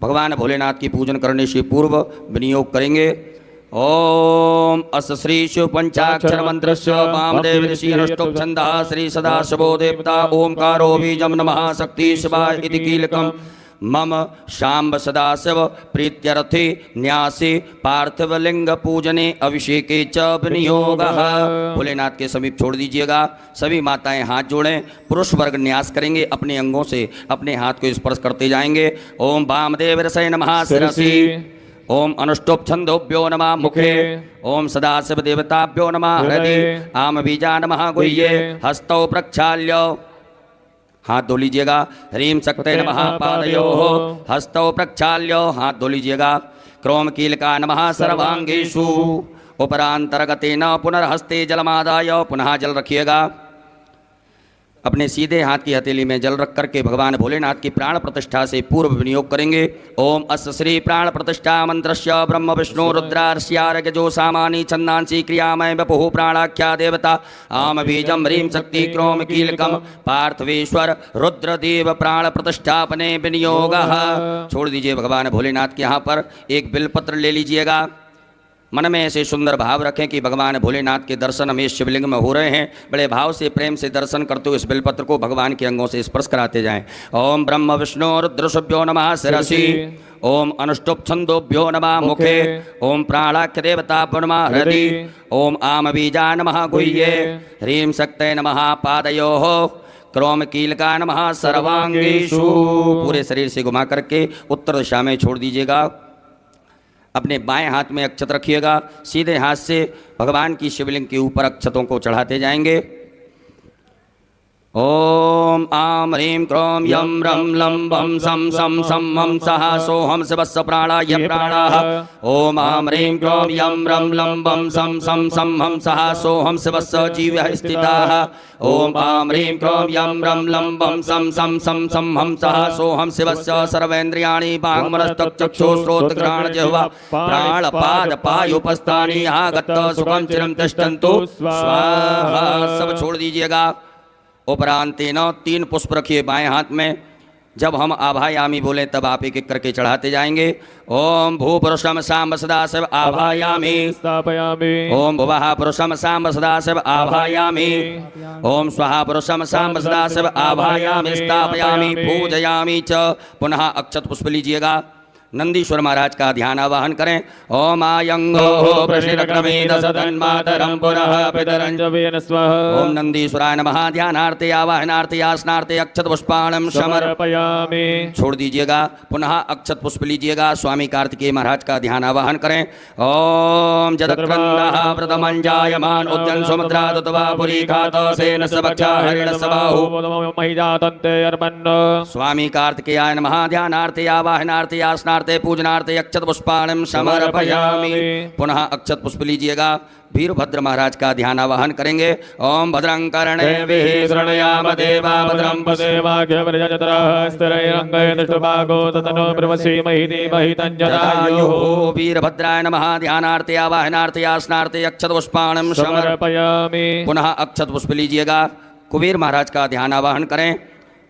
भगवान भोलेनाथ की पूजन करने से पूर्व विनियोग करेंगे। ओम अस श्री शिव पंचाक्षर मंत्रस्य वामदेव ऋषि अनुष्टुप् छन्दः श्री सदाशिवो देवता ओंकारो बीजं नमः शक्ति शिवाय इति कीलकम् मम शाम्ब सदाशिव प्रीत्यर्थे न्यासे पार्थिवलिंग पूजने अभिषेके च विनियोगः। भोलेनाथ के समीप छोड़ दीजिएगा। सभी माताएं हाथ जोड़ें। पुरुष वर्ग न्यास करेंगे, अपने अंगों से अपने हाथ को स्पर्श करते जाएंगे। ओम वामदेव ऋषये नमः शिरसि। ओम अनुष्टुप् छन्दोभ्यो नमः मुखे। ओम सदाशिव देवताभ्यो नमः हृदि। आम बीजा नमः गुह्ये। हस्तौ प्रक्षाल्य, हाथ धो लीजिएगा। ह्रीं शक्ते नमः पादयोः। हस्तौ प्रक्षाल्य, हाथ धो लीजिएगा। क्रोम कीलका नमः सर्वांगेषु। उपरांतरगतेन पुनर्हस्ते जलमादाय, पुनः जल रखिएगा। अपने सीधे हाथ की हथेली में जल रख करके भगवान भोलेनाथ की प्राण प्रतिष्ठा से पूर्व विनियोग करेंगे। ओम अस्य श्री प्राण प्रतिष्ठा मंत्रस्य ब्रह्म विष्णु रुद्रार्ष्यारगजो सामानी छंदांसी क्रियामय बपुः प्राणाख्या देवता आम बीजम ह्रीं शक्ति क्रोम कीलकम पार्थिवेश्वर रुद्रदेव प्राण प्रतिष्ठापने विनियोगः। छोड़ दीजिए भगवान भोलेनाथ के यहाँ पर एक बिलपत्र ले लीजिएगा। मन में ऐसे सुंदर भाव रखें कि भगवान भोलेनाथ के दर्शन हमें शिवलिंग में हो रहे हैं। बड़े भाव से प्रेम से दर्शन करते हुए इस बिलपत्र को भगवान के अंगों से स्पर्श कराते जाएं। ओम ब्रह्म विष्णु रुद्रशुभ्यो नमः शिरसि। ओम अनुष्टुप् छन्दोभ्यो नमः मुखे। ओम प्राणाख्य देवताभ्यो नमः हृदि। ओम आम बीजा नमः गुह्ये। ह्रीं शक्ते नमः पादयोः। क्रोम कीलका नमः सर्वांगेषु। पूरे शरीर से घुमा करके उत्तर दिशा में छोड़ दीजिएगा। अपने बाएं हाथ में अक्षत रखिएगा। सीधे हाथ से भगवान की शिवलिंग के ऊपर अक्षतों को चढ़ाते जाएंगे। ओम आम ह्रीं क्रोम यम रम लं वं सं सं सं हम सः सोऽहं शिवस्य प्राणाय प्राणाः। ओम आम ह्रीं क्रोम यम रम लं वं सं सं सं हम सः सोऽहं शिवस्य जीवः स्थिताः। ओम आम ह्रीं क्रोम यम रम लं वं सं सं सं सं हम सः सोऽहं शिवस्य सर्वेन्द्रियाणि वाङ्मनस्तचक्षुश्रोत्रघ्राण जिह्वा प्राणपादपायुपस्थानि आगत्य सुखं चिरं तिष्ठन्तु स्वाहा। सब छोड़ दीजिएगा। उपरांतेन 3 पुष्प रखिए बाएं हाथ में। जब हम आभायामी बोले तब आप एक एक करके चढ़ाते जाएंगे। ओम भूपुरुषम साम्ब सदाशिव आभायामि स्थापयामि। ओम भुवः पुरुषम साम्ब सदाशिव आभायामि। ओम स्वः पुरुषम साम्ब सदाशिव आभायामि स्थापयामि पूजयामि च। पुनः अक्षत पुष्प लीजिएगा। नंदीश्वर महाराज का ध्यान आवाहन करें। ओम आयंगो प्रशिरक्रमेण सदन्मातरं पुनः पितरं च वेन स्वः। ओम नंदीश्वराय नमः। ध्यानार्थे आवाहनार्थे आसनार्थे अक्षत पुष्पाणं समर्पयामि। छोड़ दीजिएगा। पुनः अक्षत पुष्प लीजिएगा। स्वामी कार्तिकेय महाराज का ध्यान आवाहन करें। ओम जदक्रन्दः प्रथमं जायमान उद्यन सुमद्रा दुत्वा पुरीखात सेन सबक्षा हरिण सबाहु महिजातन्ते अर्पन्न। स्वामी कार्तिकेयाय नमः। ध्यानार्थे आवाहनार्थे आसनार्थे पूजनार्थे अक्षत पुष्पाणं समर्पयामि। पुनः अक्षत पुष्प लीजिएगा। वीरभद्र महाराज का ध्यान आवाहन करेंगे। ओम भद्रं कर्णेभिः शृणुयाम देवा भद्रं पश्येमाख्यवरजत्रः स्थिरैरङ्गैर्दृष्टभागो ततनो ब्रह्मसीमहि धीमहि तञ्जदायुः। वीरभद्राय नमः। ध्यानार्थे आवाहनार्थे आसनार्थे अक्षत पुष्पाणं समर्पयामि। पुनः अक्षत पुष्प लीजिएगा। कुबेर महाराज का ध्यान आवाहन करें।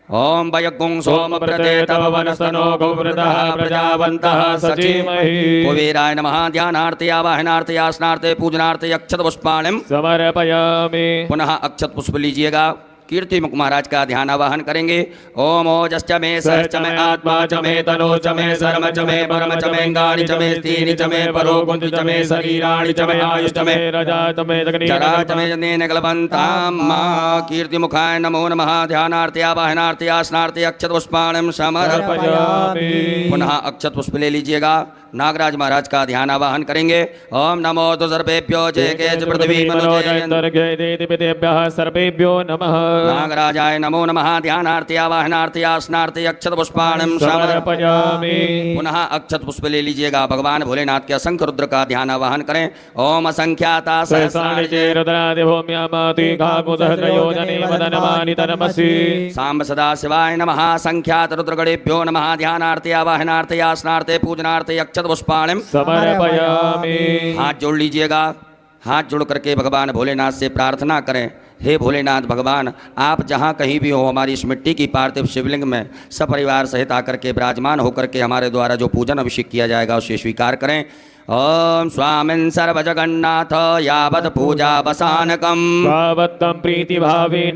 ओम वयगुं सोम प्रते तव वनस्तनो गोवृतः प्रजावन्तः सचीमहि कुबेराय नमः ध्यानार्थे आवाहनार्थे आसनार्थे पूजनार्थे अक्षत पुष्पाणिं समर्पयामि। पुनः अक्षत पुष्प लीजिएगा। कीर्ति मुख महाराज का ध्यान आवाहन करेंगे। ओम ओजश्च मे सहश्च मे आत्मा च मे तनो च मे सर्म च मे परम च मे अंगानि च मे स्थीनि च मे परो गुंज च मे शरीराणि च मे आयुष च मे रजा च मे जरा च मे जनेन कल्पन्तां मा कीर्ति मुखाय नमो नमः ध्यानार्थे आवाहनार्थे आसनार्थे अक्षत पुष्पाणिं समर्पयामि। पुनः अक्षत पुष्प ले लीजिएगा। नागराज महाराज का ध्यान आवाहन करेंगे। ओम नमो तो सर्वेभ्यो जय के पृथ्वी मनोजयेभ्यः सर्वेभ्यो नमः। नागराजाय नमो नमः ध्यानार्थे आवाहनार्थे आसनार्थे अक्षत पुष्पाणिं समर्पयामि। पुनः अक्षत पुष्प ले लीजिएगा। भगवान भोलेनाथ के असंख्य रुद्र का ध्यान आवाहन करें। ओम असंख्याता सहस्राणि च रुद्रादिभूम्यामाति काकुसहस्रयोजने वदनमानि तनमसि। सांब सदा शिवाय नमः। संख्यात रुद्रगणेभ्यो नमः ध्यानार्थे आवाहनार्थे आसनार्थे पूजनार्थे अक्षत पुष्पाणिं समर्पयामि। हाथ जोड़ लीजिएगा। हाथ जोड़ करके भगवान भोलेनाथ से प्रार्थना करें। हे भोलेनाथ भगवान, आप जहाँ कहीं भी हो हमारी इस मिट्टी की पार्थिव शिवलिंग में सपरिवार सहित आकर के विराजमान होकर के हमारे द्वारा जो पूजन अभिषेक किया जाएगा उसे स्वीकार करें। ओम स्वामिन् सर्वजगन्नाथ यावत् पूजा वसानकम् भावत्तं प्रीतिभावेन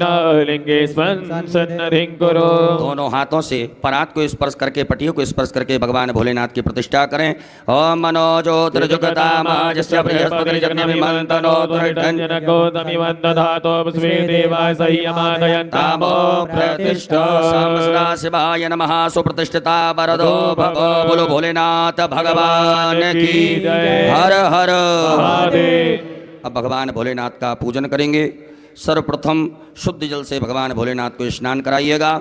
लिंगे सन्निधिं कुरु। दोनों हाथों से परात को स्पर्श करके पटियों को स्पर्श करके भगवान भोलेनाथ की प्रतिष्ठा करें। ओम मनोज्योतिर्जुगतामाजस्य बृहस्पतिर्जगन्यमिमन्तनो दुर्धन्यनगोतमिवन्दधातो पुष्पे देवाय संयमादयन्तामो प्रतिष्ठा। शिवाय नमः। सुप्रतिष्ठिता वरदो भव बोलो भोलेनाथ भगवान की हर हर महादेव। अब भगवान भोलेनाथ का पूजन करेंगे। सर्वप्रथम शुद्ध जल से भगवान भोलेनाथ को स्नान कराइएगा।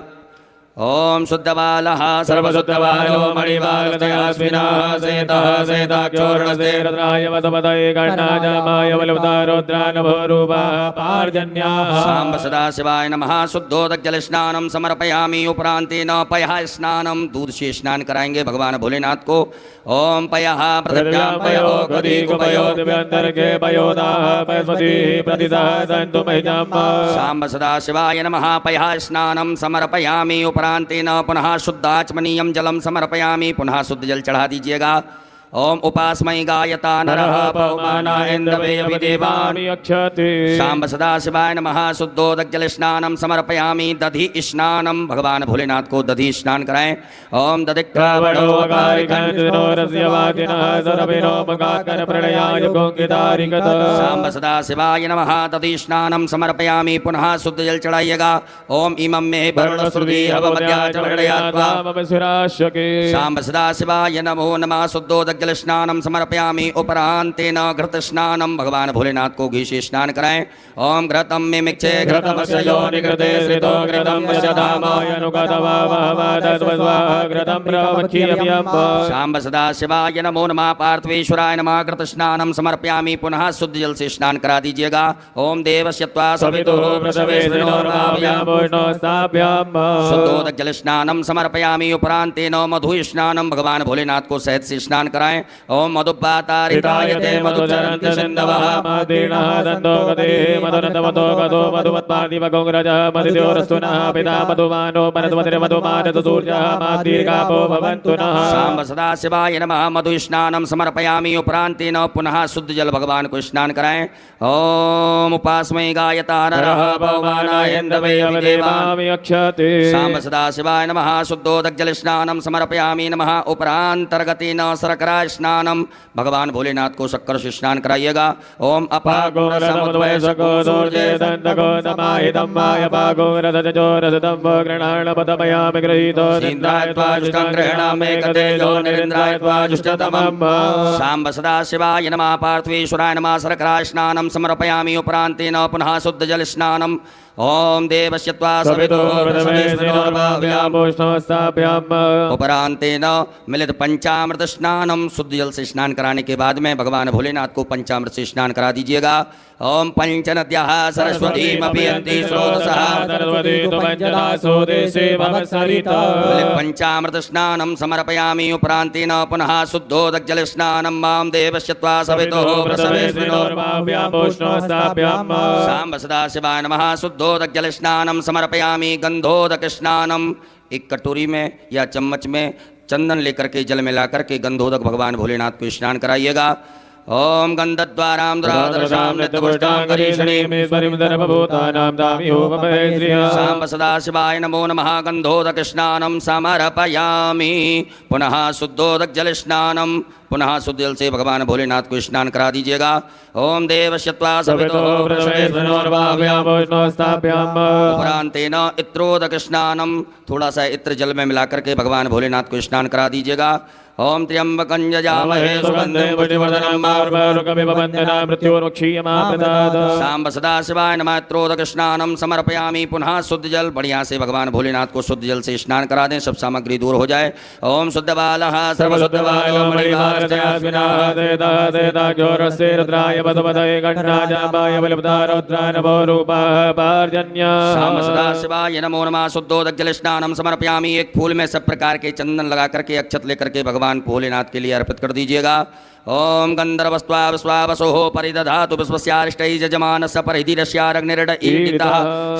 ओम शुद्धबालः सर्वशुद्धबालो मणिबालदयास्मिनः सेतः सेताक्षोर्णसे रुद्राय वसवदये गणाजमाय बलवतारोद्रानभोरूपः पार्जन्याः। सांब सदा शिवाय नमः। शुद्धोदक जल स्नानम समर्पयामि। उपरांतेन पयः स्नानम दूध से स्नान कराएंगे भगवान भोलेनाथ को। ओम पयः पृथिव्यां पयो गदिकुपयो दिव्यन्तर्गे पयोदाः पयस्पति प्रतिदः सन्तु महिजम्। सांब सदा शिवाय नमः। पयः स्नानम समर्पयामि। उपरांतेन पुनः शुद्धाचमनीयं जलम समर्पयामि। पुनः शुद्ध जल चढ़ा दीजिएगा। ओम उपास्मै गायता नरः पवमानाय इन्द्रवेयविदेवानि अक्षते। सांब सदा शिवाय नमः। शुद्धोदक जल स्नानम समर्पयामि। दधि स्नानम भगवान भोलेनाथ को दधि स्नान कराएं। ओम सांब सदा शिवाय नमः। दधि स्नानम समर्पयामि। पुनः शुद्ध जल चढ़ाइएगा। ओम इमं मे वर्णश्रुति अवमध्याचमणयात्वा। सांब सदा शिवाय नमो नमः। शुद्धोदक जल स्नानम समर्पयामि। उपरांतेन घृत स्नानम भगवान भोलेनाथ को घी से स्नान कराएं। ओम घृतम में मिक्षे घृतमस्य योनि घृते श्रितो घृतम शदामाय घृतम प्रवक्षीयम्यम्। सांब सदा शिवाय नमो नमः। पार्थिवेश्वराय नमः। घृत स्नानम समर्पयामि। पुनः शुद्ध जल से स्नान करा दीजिएगा। ओम देवस्यत्वा सवितुः शुद्धोदक जल स्नानम समर्पयामि। उपरांतेन मधु स्नानम भगवान भोलेनाथ को सहित से स्नान कराएं। ओम मधुपातारितायते मधुचरन्ति सिन्धवः मदीनः दन्तो गते मधुरन्तमतो गतो मधुमत्पादिवगोग्रजः मधुद्योरस्तुनः पिता मधुमानो परद्वतिर्मधुमानतुर्जः मादीर्घापो भवन्तु नः। सांब सदा शिवाय नमः। मधु स्नानम समर्पयामि। उपरांतेन पुनः शुद्ध जल भगवान को स्नान कराएं। ओम उपास्मै गायता नरः पवमानाय इन्द्रवेयविदेवानि अक्षते। सांब सदा शिवाय नमः। शुद्धोदक जल स्नानम समर्पयामि। नमः। उपरांतर्गतेन शर्करा स्नानम भगवान भोलेनाथ को शक्कर से स्नान कराइएगा। ओम अपागो रसमुद्वयसको दूर्जे दन्तको नमाहितं मायपागो रसजोरसतं गृणाणपदमयामि गृहीतो निन्द्रायत्वा जुष्टं गृह्णामि कतेजो निरिन्द्राय त्वा जुष्टतमम्। सांब सदा शिवाय नमः। पार्थिवेश्वराय नमः। शर्करा स्नानम समर्पयामि। उपरांतेन पुनः शुद्ध जल स्नानम। ओम देवस्यत्वा सवितुः उपरांतेन मिलित पंचामृत स्नानम शुद्ध जल से स्नान कराने के बाद में भगवान भोलेनाथ को पंचामृत से स्नान करा दीजिएगा। ओम पंचनद्याः सरस्वतीमभियन्ति स्रोतसः पंचामृत स्नानं समर्पयामि उपरान्तेन पुनः शुद्धोदकजल स्नानं मां देवश्यत्वा सवितुः सांब सदाशिवाय नमः। शुद्धोदकजल स्नानं समर्पयामि गंधोदक स्नानम। एक कटोरी में या चम्मच में चंदन लेकर के जल में ला करके गंधोदक भगवान भोलेनाथ को स्नान कराइएगा। ओम गंधद्वारां दुरादर्शां सांब सदाशिवाय नमो नमः। गंधोदक स्नानं समर्पयामि पुनः शुद्धोदक जल स्नानं। पुनः शुद्ध जल से भगवान भोलेनाथ को स्नान करा दीजिएगा। ओम देवश्यत्वा उपरांतेन इत्रोदक स्नानं। थोड़ा सा इत्र जल में मिला करके भगवान भोलेनाथ को स्नान करा दीजिएगा। ओम त्र्यंबकं यजामहे सुगंधिं पुष्टिवर्धनम् सांब सदाशिवाय नमः। इत्रोदक स्नानं समर्पयामि पुनः शुद्ध जल। बढ़िया से भगवान भोलेनाथ को शुद्ध जल से स्नान करा दें, सब सामग्री दूर हो जाए। ओम शुद्ध बालः सदाशिवाय नमो नमः। शुद्धोदक जल स्नानं समर्पयामि। एक फूल में सब प्रकार के चंदन लगा करके अक्षत लेकर के भगवान भोलेनाथ के लिए अर्पित कर दीजिएगा। ओम गंधर्वस्त्वा विश्वावसोः परिदधातु विश्वस्यारिष्टैः यजमानस्य परिधिरस्याग्निर्डईडितः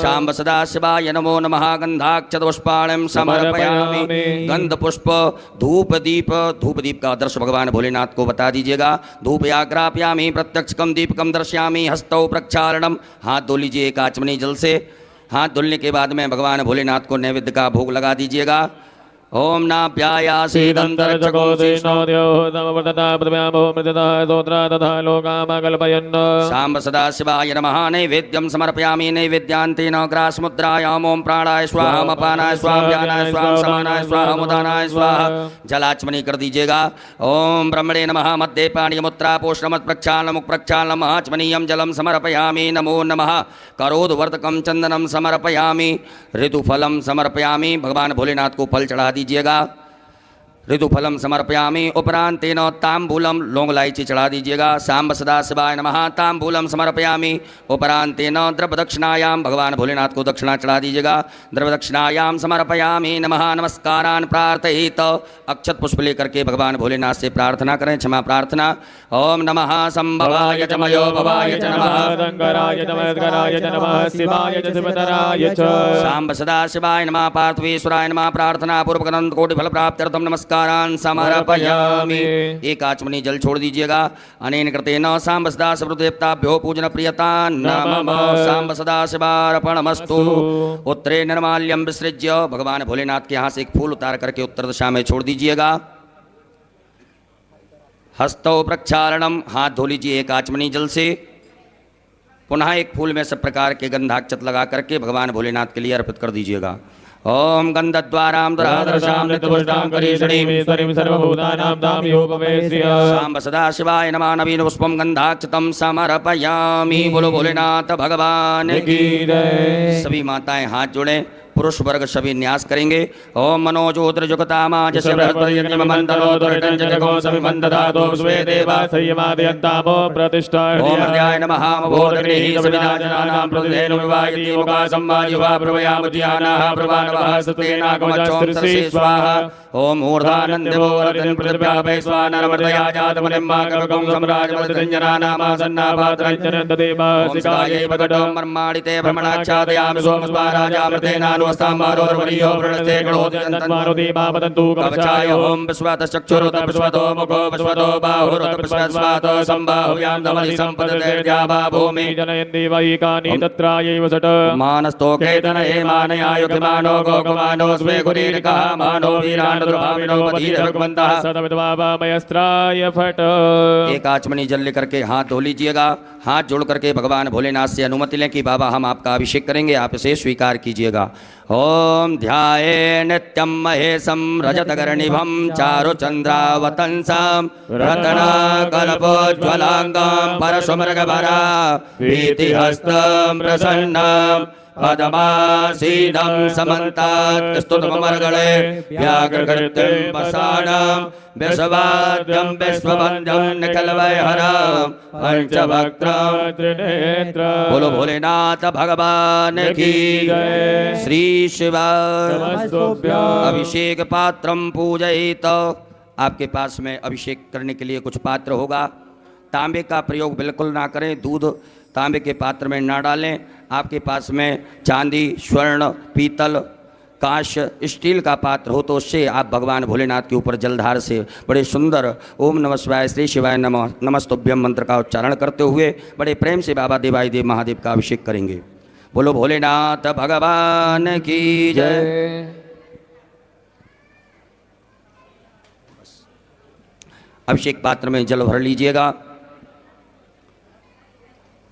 सांब सदाशिवाय नमो नमः। गंधाक्षतपुष्पाणिं समर्पयामि। गंध पुष्प धूप दीप का आदर्श भगवान भोलेनाथ को बता दीजिएगा। धूप आग्रापयामि प्रत्यक्षकम दीपकम दर्शयामि हस्तौ प्रक्षालनम। हाथ धो लीजिए एक आचमनी जल से। हाथ धुलने के बाद में भगवान भोलेनाथ को नैवेद्य का भोग लगा दीजिएगा। ओम सांब सदाशिवाय नमः। नैवेद्यं समर्पयामि। नैवेद्यान्तेन ग्रासमुद्रायाम् ओम प्राणाय स्वाहा अपानाय स्वाहा व्यानाय स्वाहा समानाय स्वाहा मुदानाय स्वाहा। जलाचमनी कर दीजिएगा। ओम ब्रह्मणे नमः। मध्ये पाणिमुत्रा पोषणमत् प्रक्षालनमुख प्रक्षालनम् आचमनीयं जलं समर्पयामि। नमो नमः। करोदवर्तकं चंदनं समर्पयामि। ऋतुफलं समर्पयामि। भगवान भोलेनाथ को फल चढ़ा दीजिएगा। ऋतुफलम समर्पयामि। उपरांतेन तांबूलम लौंग इलायची चढ़ा दीजिएगा। सांब सदाशिवाय नमः। तांबूलम समर्पयामि। उपरांतेन द्रव्य दक्षिणायां भगवान भोलेनाथ को दक्षिणा चढ़ा दीजिएगा। द्रव्य दक्षिणायां समर्पयामि। नमः। नमस्कारान् प्रार्थयित। अक्षत पुष्प लेकर के भगवान भोलेनाथ से प्रार्थना करें, क्षमा प्रार्थना। ओम नमः संभवाय च मयो भवाय च नमः। शंकराय च मस्कराय च नमः। शिवाय च शिवतराय च। सांब सदाशिवाय नमः। पार्थवेश्वराय नमः। प्रार्थना पूर्वक अनंत कोटि फल प्राप्त्यर्थम नमस्कार समर्पयामि। एक आचमनी जल छोड़ दीजिएगा। अनेन कृतेन सांब सदाशिवदेवताभ्यो पूजन प्रियता नमः। सांब सदाशिवार्पणमस्तु। उत्तरे निर्माल्यम विसृज्य। भगवान भोलेनाथ के यहाँ से एक फूल उतार करके उत्तर दिशा में छोड़ दीजिएगा। हस्तौ प्रक्षालनम। हाथ धो लीजिए एक आचमनी जल से। पुनः एक फूल में सब प्रकार के गंधाक्षत लगा करके भगवान भोलेनाथ के लिए अर्पित कर दीजिएगा। ओम गंधद्वारां दुरादर्शां नित्यपुष्टां करीषणीं सर्वभूतानां दाम्योपवेश्य सांब सदाशिवाय नमः। नवीन पुष्पं गंधाक्षतं समर्पयामि। बोलो भोलेनाथ भगवान की जय। सभी माताएं हाथ जोड़ें। पुरुष वर्ग सभी न्यास करेंगे। ओम मनोजोद्रजुगतामाजस्य बृहस्पतिर्यज्ञममण्डलो स्वे देवा संयमादयन्तामो प्रतिष्ठा। ओम हृदयाय नमः। मोदग्निः सविदाजनानां प्रतिधेनु विवाहिति मुखासं वायुवा प्रवयामुद्यानाः प्रवानवः सतेनागमचोंसि स्वाहा। ओम ऊर्ध्वानन्दवोरतिं पृथिव्यापै स्वानरमर्दया जातमनिम्माकवकं सम्राजमर्दञ्जनानामासन्नापात्रञ्जनन्ददेवासिकायै वदडो मर्माणिते भ्रमणाच्छादयामि सोमस्वाराजामृतेनानु अस्तामारोर्वर्यो प्रणस्ते गणोदयन्तन्मारुति मापदन्तु कवचाय। ओम विश्वतश्चक्षुरुत विश्वतो मुखो विश्वतो बाहुरुत विश्वस्वातो सम्बाहुयां धमनि सम्पदते द्यावा भूमि जनयन्ति वैकानि तत्रायैव सट। मानस्तो केतनये मानयायुक्तमानो गोगमानो स्वे गुरीरिकः मानो वीराण्डुर्भाविनो पतिरभगवन्तः सदविद्वामयस्त्राय फट। एक आचमनी जल लेकर के हाथ धो लीजिएगा। हाथ जोड़ करके भगवान भोलेनाथ से अनुमति लें कि बाबा हम आपका अभिषेक करेंगे, आप इसे स्वीकार कीजिएगा। ओम ध्याये नित्यं महेशं रजतगर्णिभं चारुचन्द्रावतंसं रत्नाकल्पोज्ज्वलांगं परशुमृगभरा भीतिहस्तं प्रसन्नं पदमासीनं समन्तात् स्तुतमर्गणे व्याघ्रकृतिं पसाणां विश्वाद्यं विश्ववन्द्यं निखिलवैहरं पंचवक्त्रं त्रिनेत्रं। बोलो भोलेनाथ भगवान की श्री शिव अभिषेक पात्रम पूजयित। आपके पास में अभिषेक करने के लिए कुछ पात्र होगा। तांबे का प्रयोग बिल्कुल ना करें, दूध तांबे के पात्र में ना डालें। आपके पास में चांदी, स्वर्ण, पीतल, कांच, स्टील का पात्र हो तो उससे आप भगवान भोलेनाथ के ऊपर जलधार से बड़े सुंदर ओम नमः शिवाय श्री शिवाय नमः नमस्तुभ्यम मंत्र का उच्चारण करते हुए बड़े प्रेम से बाबा देवाई देव महादेव का अभिषेक करेंगे। बोलो भोलेनाथ भगवान की जय। अभिषेक पात्र में जल भर लीजिएगा।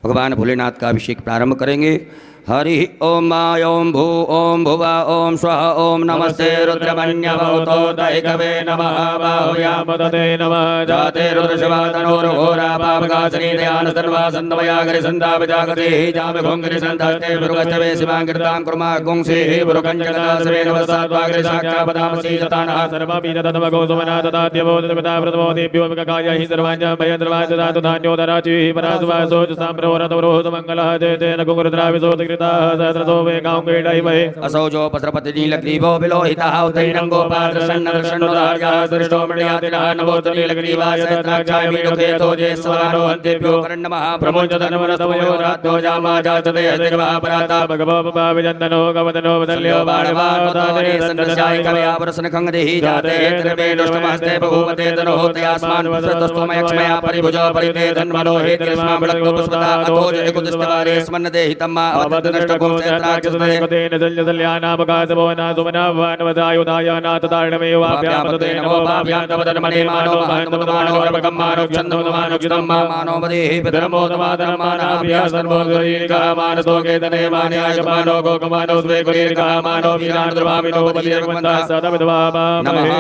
भगवान भोलेनाथ का अभिषेक प्रारंभ करेंगे। हरि ओम ओम भू ओम भुवा ओम स्वः ओम नमस्ते रुद्रमन्यभूतो दैकवे नमः बाहुयामदते नमः जाते रुद्रशिवातनोर्घोरा पापकासनी दयान सर्वा सन्दमयागरि सन्दापजागते जाम घोंगरि सन्धस्ते भृगश्चवे शिवांकृतां कुर्मा गुंसे भृगञ्जगदासवे नवसात्वाग्रे साक्षापदामसि जतानः सर्वमपि तदमगो सुमना तदाद्यवोदतपदा प्रथमोदेभ्यो विककाय हि सर्वाञ्च भयन्द्रवाञ्च ददातु धान्योदराचिः परासुवासो च साम्प्रवरतवरोधमङ्गलः जयतेन गुरुद्राविसोदकृ असौजो पसरपतिनीलग्रीवो विलोहितः उतैनं गोपादर्शन्नदर्शन्नुदार्यः सृष्टो मृणयातिनः नवोत्तनीलग्रीवाय सहस्राक्षाय मीढुकेतो जेस्वरानो हन्तेभ्यो करन्नमः प्रमुञ्चतनवरतमयो राद्धो जामाजातते हतिर्वः पराता भगवो विजन्दनो गवदनो वदल्यो बाणवादाने सन्दस्याय कवयावरसनखङ्गदेहि जाते त्रिवे दुष्टमहस्ते बहुमते तनोः तयास्मान् वसतस्त्वमयक्ष्मया परिभुजो परिते धन्वनो हेतिर्स्मा बलक्तो पुष्पता अथो जयकुदिष्टवारे स्मन्नदेहि तम्मा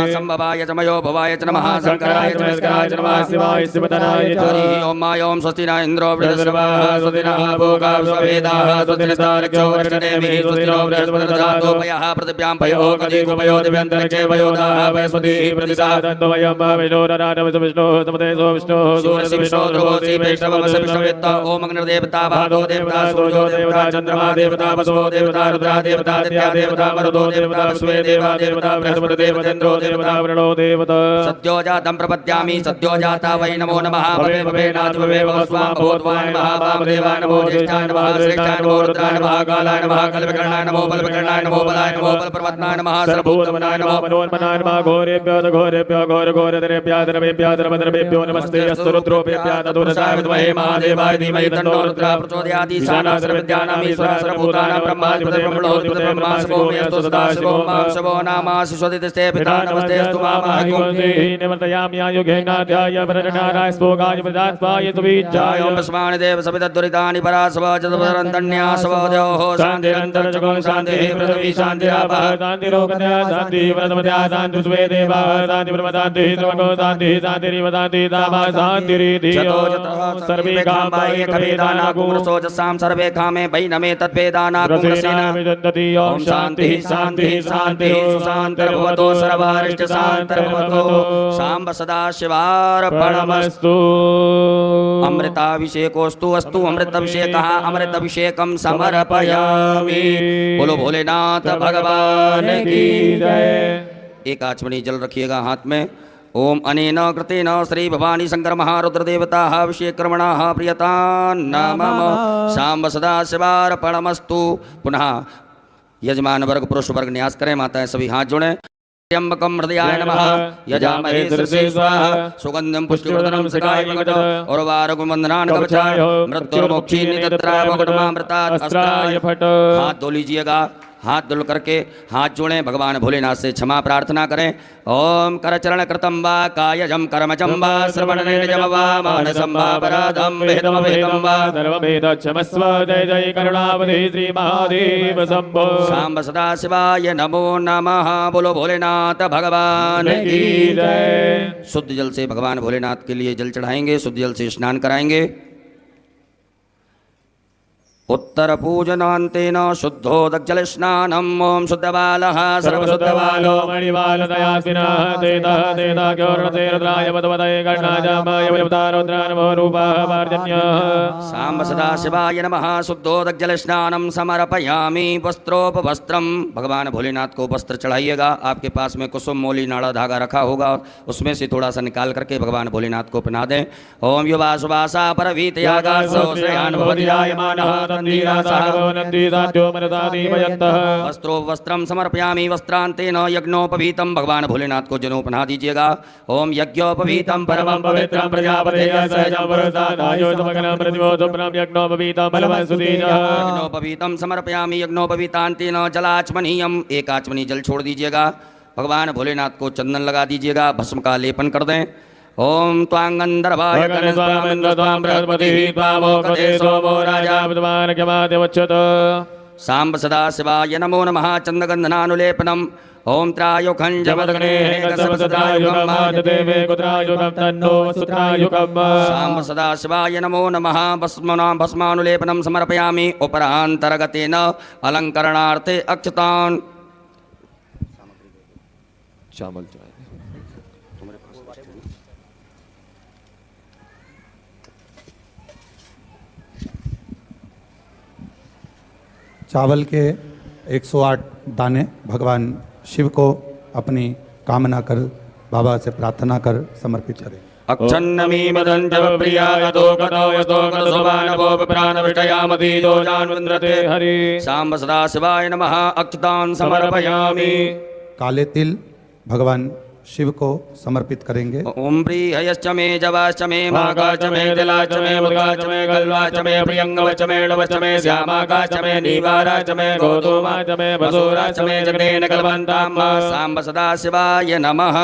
संभवाय चमयो भवाय च नमः शंकराय च नमस्काराय च नमः शिवाय शिवतराय च ओम मायोम स्वस्ति न इंद्रो बृहस्पतिः स्वस्ति नः भोगा स्ववेदाः स्वस्तिरक्षो वर्षनेमि स्वस्तिनो बृहस्पतिर्दधातु पयः पृथिव्यां पयो कदीको पयो दिव्यन्तरिक्षे पयोदाः वयस्पतिः प्रतिशः तन्तो वयं विष्णोरराधविष्णुः समतेजो विष्णुः सूर्यविष्णो ध्रुवोऽसि वैष्णवमसि विष्णुवेत्ता ओम अग्निर्देवता भादो देवता सूर्यो देवता चन्द्रमा देवता वसो देवता रुद्रा देवता आदित्या देवता मरुतो देवता विश्वे देवा देवता बृहस्पतिर्देवतेन्द्रो देवता वरुणो देवता सद्यो जातं प्रपद्यामि सद्यो जाता वै नमो नमः भवे भवे नाथ भवे भवस्वां भूत्वाय नमः वामदेवाय नमो ज्येष्ठाय नमः श्रेष्ठाय नमो रुद्राय नमः कालाय नमः कल्पकर्णाय नमो बलविकर्णाय नमो बलाय नमो बलप्रवत्नाय नमः सर्वभूतमनाय नमः मनोन्मनाय नमः घोरेभ्यो घोरघोरतरेभ्यः द्रवेभ्यः द्रवद्रवेभ्यो नमस्ते अस्तु रुद्रोभ्यः तदुरसाय विद्महे महादेवाय धीमहि तन्नो रुद्रः प्रचोदयात् ईशानः सर्वविद्यानां ईश्वरः सर्वभूतानां ब्रह्माधिपतिः ब्रह्मणोऽधिपतिः ब्रह्मा शिवो मे अस्तु सदाशिवो मां शिवो नामासि स्वदितस्ते पिता नमस्ते अस्तु मामाहि निवर्तयामि आयुगेनाध्याय वरनाराय स्पोगाय प्रदात्वाय तुवीज्जाय ओम स्मान् देव सवितद्दुरितानि परासव जतपरन्तन्यासवोदयोः शान्तिरन्तरजगो शान्तिः पृथिवी शान्तिरापः शान्तिरोगतया शान्तिः वरदमतया शान्तिर्स्वे देवाः शान्तिर्ब्रह्म शान्तिः सर्वगो शान्तिः शान्तिरिव शान्तिः दामा शान्तिरिति सर्वे कामाय कवेदाना कुमरसोजसां सर्वे कामे वैनमे तद्वेदाना कुमरसेन विदन्ति ओम शान्तिः शान्तिः शान्तिः सुशान्तिर्भवतो सर्वारिष्ट शान्तिर्भवतो शाम्ब सदा शिवार्पणमस्तु अमृताभिषेकोस्तु अस्तु अमृताभिषेकः अमृताभिषेकं समर्पयामि। बोलो भोलेनाथ भगवान की जय। एक आचमनी जल रखिएगा हाथ में। ओम अनेन कृतेन श्री भवानी शंकर महारुद्र देवताः अभिषेकर्मणाः प्रियतां नमः शाम्ब सदा शिवार्पणमस्तु। पुनः यजमान वर्ग पुरुष वर्ग न्यास करें। माताएं सभी हाथ जोड़ें। त्र्यंबकं हृदयाय नमः यजामहे शिरसे स्वाहा सुगंधं पुष्टिवर्धनं सकाय विगत उर्वारुकमंदनान् कवचाय मृत्युर्मोक्षीनित्यत्राय अस्त्राय फट। हाथ धो लीजिएगा। हाथ धुल करके हाथ जोड़ें। भगवान भोलेनाथ से क्षमा प्रार्थना करें। ओम करचरण कृतं वा कायजं कर्मजं वा श्रवणनेजं वा मानसं वा अपराधं विहितं विहितं वा सर्वमेतच्छमस्व। जय जय करुणावधे श्री महादेव शंभो। शाम्ब सदा शिवाय नमो नमः। बोलो भोलेनाथ भगवान की जय। शुद्ध जल से भगवान भोलेनाथ के लिए जल चढ़ाएंगे। शुद्ध जल से स्नान कराएंगे। उत्तर पूजनान्तेन शुद्धोदक स्नानम ओम शुद्धबालः सर्वशुद्धबालो मणिबालदयास्विनः तेतः तेताख्योर्णतेरुद्राय पदवदये गणाजामाय विवतारोद्रानमो रूपः पार्जन्यः सांब सदा शिवाय नमः शुद्धोदक स्नानम समर्पयामि वस्त्रोपवस्त्रम भगवान भोलेनाथ को वस्त्र चढ़ाइएगा। आपके पास में कुसुम मोली नाड़ा धागा रखा होगा, उसमें से थोड़ा सा निकाल करके भगवान भोलेनाथ को पहना दें। ओम युवा सुवासा परवीतयागा सहस्रयान भवति जायमानः वस्त्रो वस्त्रम समर्पयामि वस्त्रांतेन यज्ञोपवीतम भगवान भोलेनाथ को जनेऊ पहना दीजिएगा। ओम यज्ञोपवीतम परमं पवित्रं प्रजापतेय सहजं पुरुषादायोतमग्नं प्रतिमोदुप्रं यज्ञोपवीतं बलवसुदीजः यज्ञोपवीतम समर्पयामि यज्ञोपवीतांतेन जलाचमनीयम एक आचमनी जल छोड़ दीजिएगा। भगवान भोलेनाथ को चंदन लगा दीजिएगा, भस्म का लेपन कर दें। ओम त्वांगंधर्वाय स्वाम बृहस्पति त्वामोकते सोमो राजा विद्वान् क्षमादेवच्युत सांब सदा शिवाय नमो नमः चंदगंधनानुलेपनम ओम सांब सदा शिवाय नमो नमः भस्मानुलेपनम समर्पयामि उपरांतरगतेन अलंकरणार्थे अक्षतान् चावल चावल के 108 दाने भगवान शिव को अपनी कामना कर बाबा से प्रार्थना कर समर्पित करें। अक्षन्नमी मदन जप प्रिया यतो कतो सुबानवो प्राणविषयामति दोजान्वन्द्रते हरि सांब सदा शिवाय नमः अक्षतान् समर्पयामि। काले तिल भगवान शिव को समर्पित करेंगे। ओम प्रियश्च मे जवाश्च मे मागाश्च मे दिलाश्च मे मुद्गाश्च मे गल्वाश्च मे प्रियंगवश्च मे नवश्च मे श्यामागाश्च मे नीवाराश्च मे गोधूमाश्च मे भसूराश्च मे जगनेन कल्पन्ताम् सांब सदा शिवाय नमः।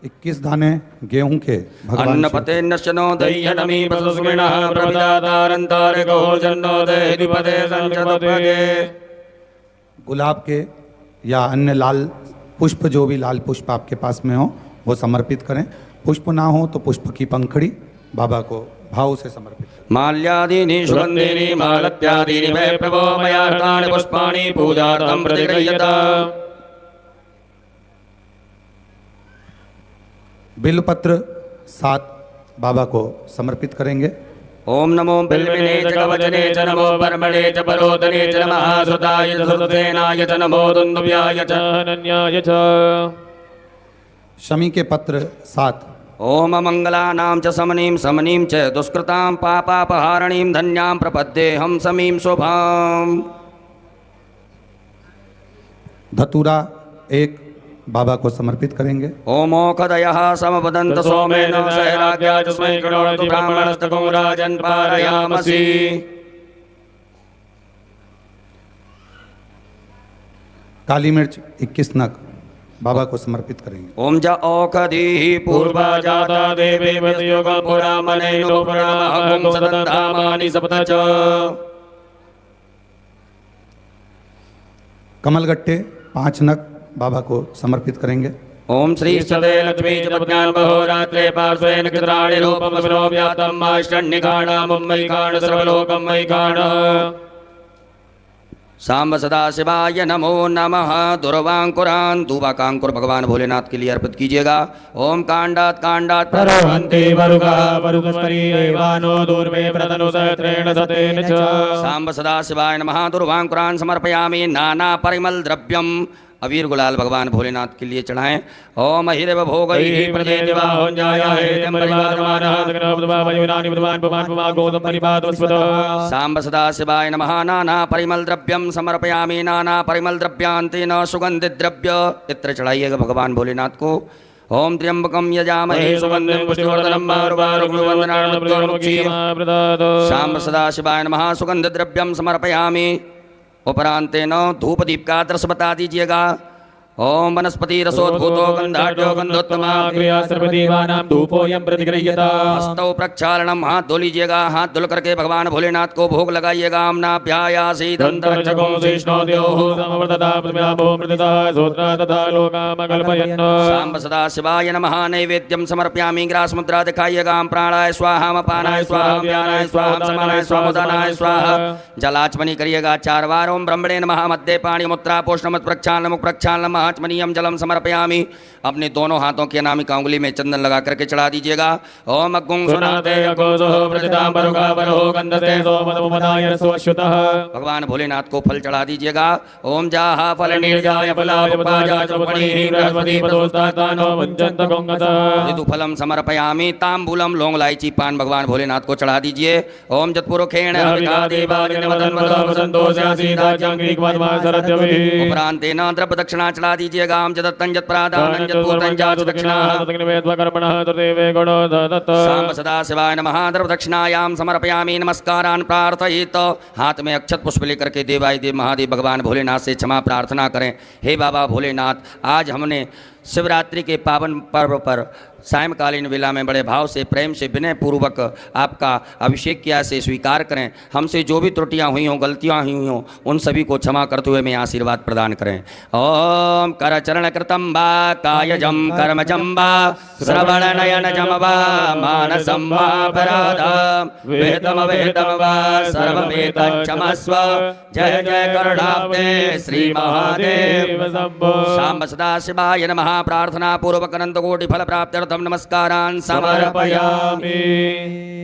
21 दाने गेहूं के अन्नपते नश्यनो दह्यनमी पशुस्मिनः प्रदातारन्तारिको जन्नो देहिपते संचपते। गुलाब के या अन्य लाल पुष्प, जो भी लाल पुष्प आपके पास में हो वो समर्पित करें। पुष्प ना हो तो पुष्प की पंखड़ी बाबा को भाव से समर्पित करें। माल्यादीनि सुगंधीनि मालत्यादीनि मे प्रभो मया हृतानि पुष्पाणि पूजार्थं प्रतिगृह्यताम्। बिल्वपत्र 7 बाबा को समर्पित करेंगे। ओम नमो बिल्विने च कवचने च नमो परमणे च परोदने च नमः सुताय च सुतसेनाय च नमो दुन्दुभ्याय च अनन्याय च। शमी के पत्र 7 ओम मंगलानां च समनीं समनीं च दुष्कृतां पापापहारणीं धन्यां प्रपद्येऽहं समीं शुभाम्। धतूरा 1 बाबा को समर्पित करेंगे। ओमोखदयः समवदन्त सोमेन सहराज्ञा तस्मै करोतु ब्राह्मणस्तकं राजन् पारयामसि। काली मिर्च 21 नग बाबा को समर्पित करेंगे। ओम ज औषधिः पूर्वा जाता देवी मृतयुगं पुरामनेनो पुराणमहं सदन्धामानि सप्त च। कमलगट्टे 5 नग बाबा को समर्पित करेंगे। ओम श्री सदे लक्ष्मी ज्ञान महोरात्रे पार्श्वेन कित्राणि रूपम विलोव्यातम माष्टन्निकाणा मुम्मैकाण सर्वलोकम मैकाण। सांब सदा शिवाय नमो नमः। दुर्वांकुरान दूबाकांकुर भगवान भोलेनाथ के लिए अर्पित कीजिएगा। ओम कांडात कांडात परवन्ति वरुगा वरुगस्परी एवानो दूर्वे प्रतनु सहस्रेण सतेन च। सांब सदा शिवाय नमः। दुर्वांकुरान समर्पयामि नाना परिमल द्रव्यम अवीर गुलाल भगवान भोलेनाथ के लिए चढ़ाएं। ओम हिरव भोगैः सांब सदा शिवाय नमः। नाना परिमल द्रव्यम समर्पयामि नाना परिमल द्रव्यांतेन सुगंधित द्रव्य इत्र चढ़ाइएगा भगवान भोलेनाथ को। ओम त्र्यंबकम यजामहे सुगंधिं पुष्टिवर्धनम् सांब सदा शिवाय नमः। सुगंध द्रव्यम समर्पयामि। उपरांतेन धूप दीप का दृश्य बता दीजिएगा। ओम वनस्पति रसोद्भूतो गंधाढ्यो गंधोत्तमा क्रिया सर्वदेवानां धूपोऽयं प्रतिगृह्यता। हस्तौ प्रक्षालनम, हाथ धो लीजिएगा। हाथ धुल करके भगवान भोलेनाथ को भोग लगाइएगा। अम्नाभ्यायासी दन्तरक्षको शेषणोद्योः समवर्तता पृथिव्याभो मृततः सूत्रा तथा लोकामकल्पयन्। सांब सदा शिवाय नमः। नैवेद्यम समर्पयामि। ग्रास मुद्रा दिखाइएगा। प्राणाय स्वाहा, अपानाय स्वाहा, व्यानाय स्वाहा, समानाय स्वाहा, उदानाय स्वाहा। जलाचमनी करिएगा 4 बार। ओम ब्रह्मणे नमः। मध्य पाणी मुद्रा पोषणमत प्रक्षालन मुख प्रक्षालन आचमनीयम जलम समर्पयामि। अपने दोनों हाथों की अनामिका उंगली में चंदन लगा करके चढ़ा दीजिएगा। ओम अग्गुं सुनाते अगोजो प्रतितांबरुगा वरो गंधते सोमदमुपदाय सोऽच्युतः। भगवान भोलेनाथ को फल चढ़ा दीजिएगा। ओम जाहा फल निर्जाय फलाय पदाय चौपणीः बृहस्पति पदोस्तानो मुञ्चन्त गोंगतः। ऋतुफलम समर्पयामि। तांबूलम लौंग इलायची पान भगवान भोलेनाथ को चढ़ा दीजिए। ओम जतपुरुखेण उपरांतेन द्रव्य दक्षिणा चढ़ा दीजिएगा। ओम जदत्तं जत्परादानं जत्पूतं जातु दक्षिणा। सांब सदा शिवाय नमः। द्रव्य दक्षिणायां समर्पयामि। नमस्कारान् प्रार्थयेत। हाथ में अक्षत पुष्प लेकर के देवादिदेव महादेव भगवान भोलेनाथ से क्षमा प्रार्थना करें। हे बाबा भोलेनाथ, आज हमने शिवरात्रि के पावन पर्व पर सायंकालीन वेला में बड़े भाव से, प्रेम से, विनय पूर्वक आपका अभिषेक किया से स्वीकार करें। हमसे जो भी त्रुटियां हुई हों, गलतियां हुई हों, उन सभी को क्षमा करते हुए मैं आशीर्वाद प्रदान करें। ओम कर चरण कृतम वा कायजम कर्मजम वा श्रवण नयन जम वा मानसम वा अपराधम वेदम वेदम वा सर्वमेत क्षमस्व। जय जय करुणाब्दे श्री महादेव शंभो। सांब सदा शिवाय नमः। प्रार्थना पूर्वक अनंत कोटि फल प्राप्त्यर्थम नमस्कारान् समर्पयामि।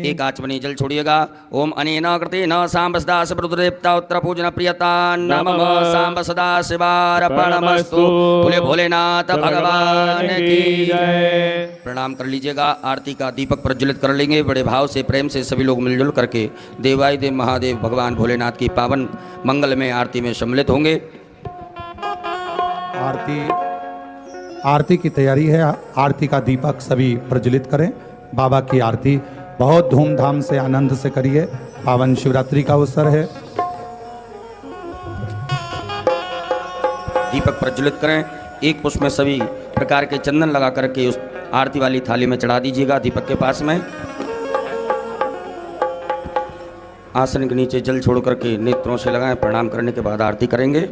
एक आचमनी जल छोड़िएगा। ओम अनेन कृतेन सांब सदा शिवरुद्रदेवता उत्तर पूजन प्रियता नमः। सांब सदा शिवार्पणमस्तु। बोले भोलेनाथ भगवान की जय। प्रणाम कर लीजिएगा। आरती का दीपक प्रज्वलित कर लेंगे। बड़े भाव से, प्रेम से सभी लोग मिलजुल करके देवादिदेव महादेव भगवान भोलेनाथ की पावन मंगल में आरती में सम्मिलित होंगे। आरती की तैयारी है। आरती का दीपक सभी प्रज्वलित करें। बाबा की आरती बहुत धूमधाम से, आनंद से करिए। पावन शिवरात्रि का अवसर है। दीपक प्रज्वलित करें। एक पुष्प में सभी प्रकार के चंदन लगा करके उस आरती वाली थाली में चढ़ा दीजिएगा। दीपक के पास में आसन के नीचे जल छोड़ करके नेत्रों से लगाएं। प्रणाम करने के बाद आरती करेंगे।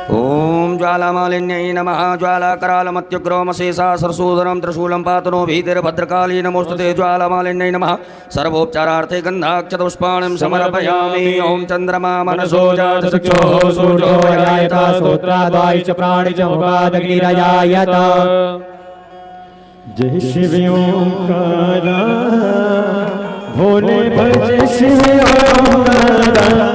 ओम ज्वालामालिन्यै नमः। ज्वालाकरालमत्युग्रोमशेषा सरसूदरं त्रिशूलं पातनो भीतिर्भद्रकाली नमोस्तुते। ज्वालामालिन्यै नमः। सर्वोपचारार्थे गन्धाक्षतपुष्पाणिं समर्पयामि। ओम चन्द्रमा मनसो जातचक्षुः सूर्यो जायता स्तोत्राद्वायि च प्राणि च मुखादग्निरजायत। जय शिव ओंकारा भोले भज शिव ओंकारा।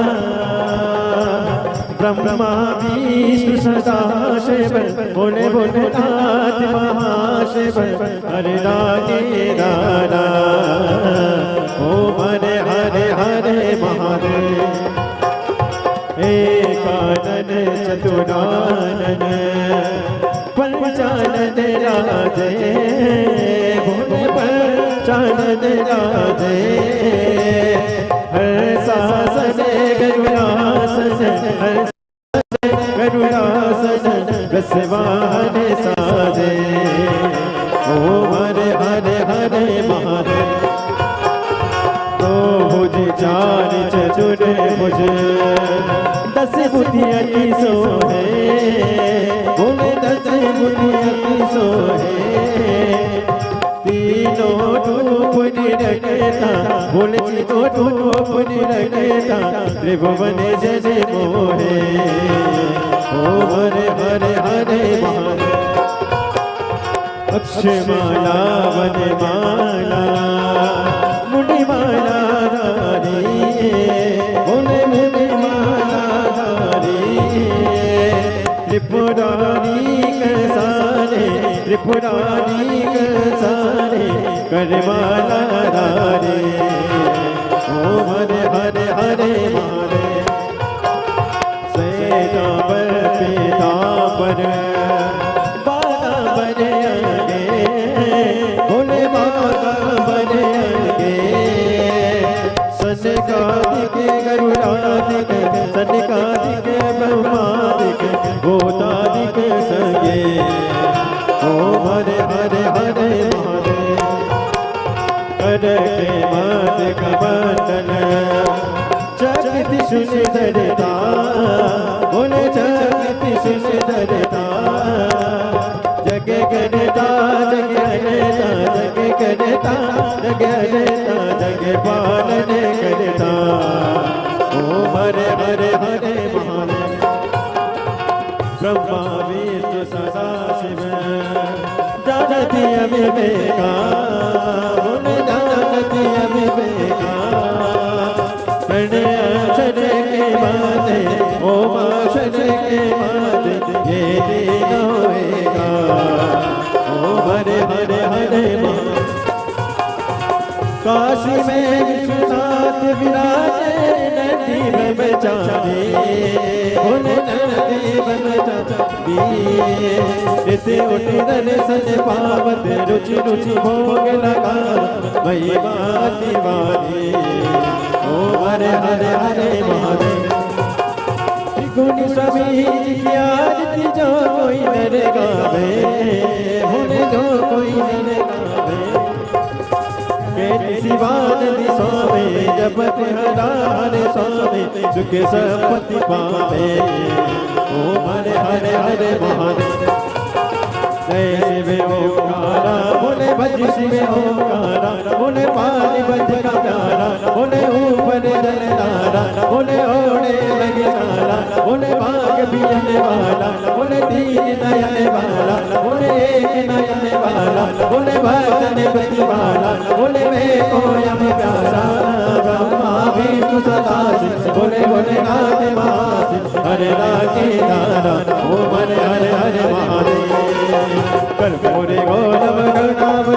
ब्रह्मा विष्णु सदा शिव भोले भोलेनाथ महाशिव। हरे राधे राधा ओम हरे हरे हरे महादेव। एकानन चतुरानन पंचानन राधे भोले पंचानन राधे। हर सासन गरुड़ासन गरुड़ासन रसवान साजे। ओम हरे हरे हरे महादेव। तो भुज 4 चतुर भुज 10 बुद्धि अति सोहे। बोले 10 बुद्धि अति सोहे। तीनों रूप निरखता बोले तीनों रूप निरखता त्रिभुवन जन मोहे। ओम हरे हरे हरे महादेव। अक्षमाला वनमाला मुनिमाला धारी। बोले मुनिमाला धारी। त्रिपुरारी कसारे त्रिपुरारी कसारे करमाला धारे। ओम हरे हरे हरे महादेव। श्वेतांबर पीतांबर बागांबर अंगे। भोले बागांबर अंगे। सनकादिक गरुड़ादिक सनकादिक ब्रह्मादिक भूतादिक संगे ओम हरे हरे हरे महादेव करके मत कबंधन शक्ति सुंदरता बोले शक्ति सुंदरता जग करता जग करता जग करता जग करता जग पालन करता ओम हरे हरे हरे महादेव ब्रह्मा विष्णु सदा शिव जानती अविवेका जानती अविवेका प्रणय अक्षर के माते ओम अक्षर के माते ये दिन होएगा ओम हरे हरे हरे काशी में विश्वनाथ विराजे नदी ब्रह्मचारी बोले नदी ब्रह्मचारी इति उठी दर्शन पावत रुचि रुचि भोग लगा महिमा दिवाली ओम हरे हरे हरे महादेव गुण सभी की आरती जो कोई मेरे गावे होने जो कोई मेरे गावे शिवानंद स्वामी जब हरारे स्वामी सुख संपत्ति पावे ओम हरे हरे हरे महादेव जय शिव ओंकारा बोले भज शिव ओंकारा बोले पानी बज का प्यारा बोले ऊपर जलधारा बोले ओढ़े लगे तारा बोले भाग बिजने वाला बोले दीन नयन वाला बोले एक नयन वाला बोले भजन बज वाला बोले मैं कोयम प्यारा ब्रह्मा विष्णु सदा बोले बोले नाथ मास हरे राके दारा ओम हरे हरे हरे महादेव कर्पूरे गौरव गणाव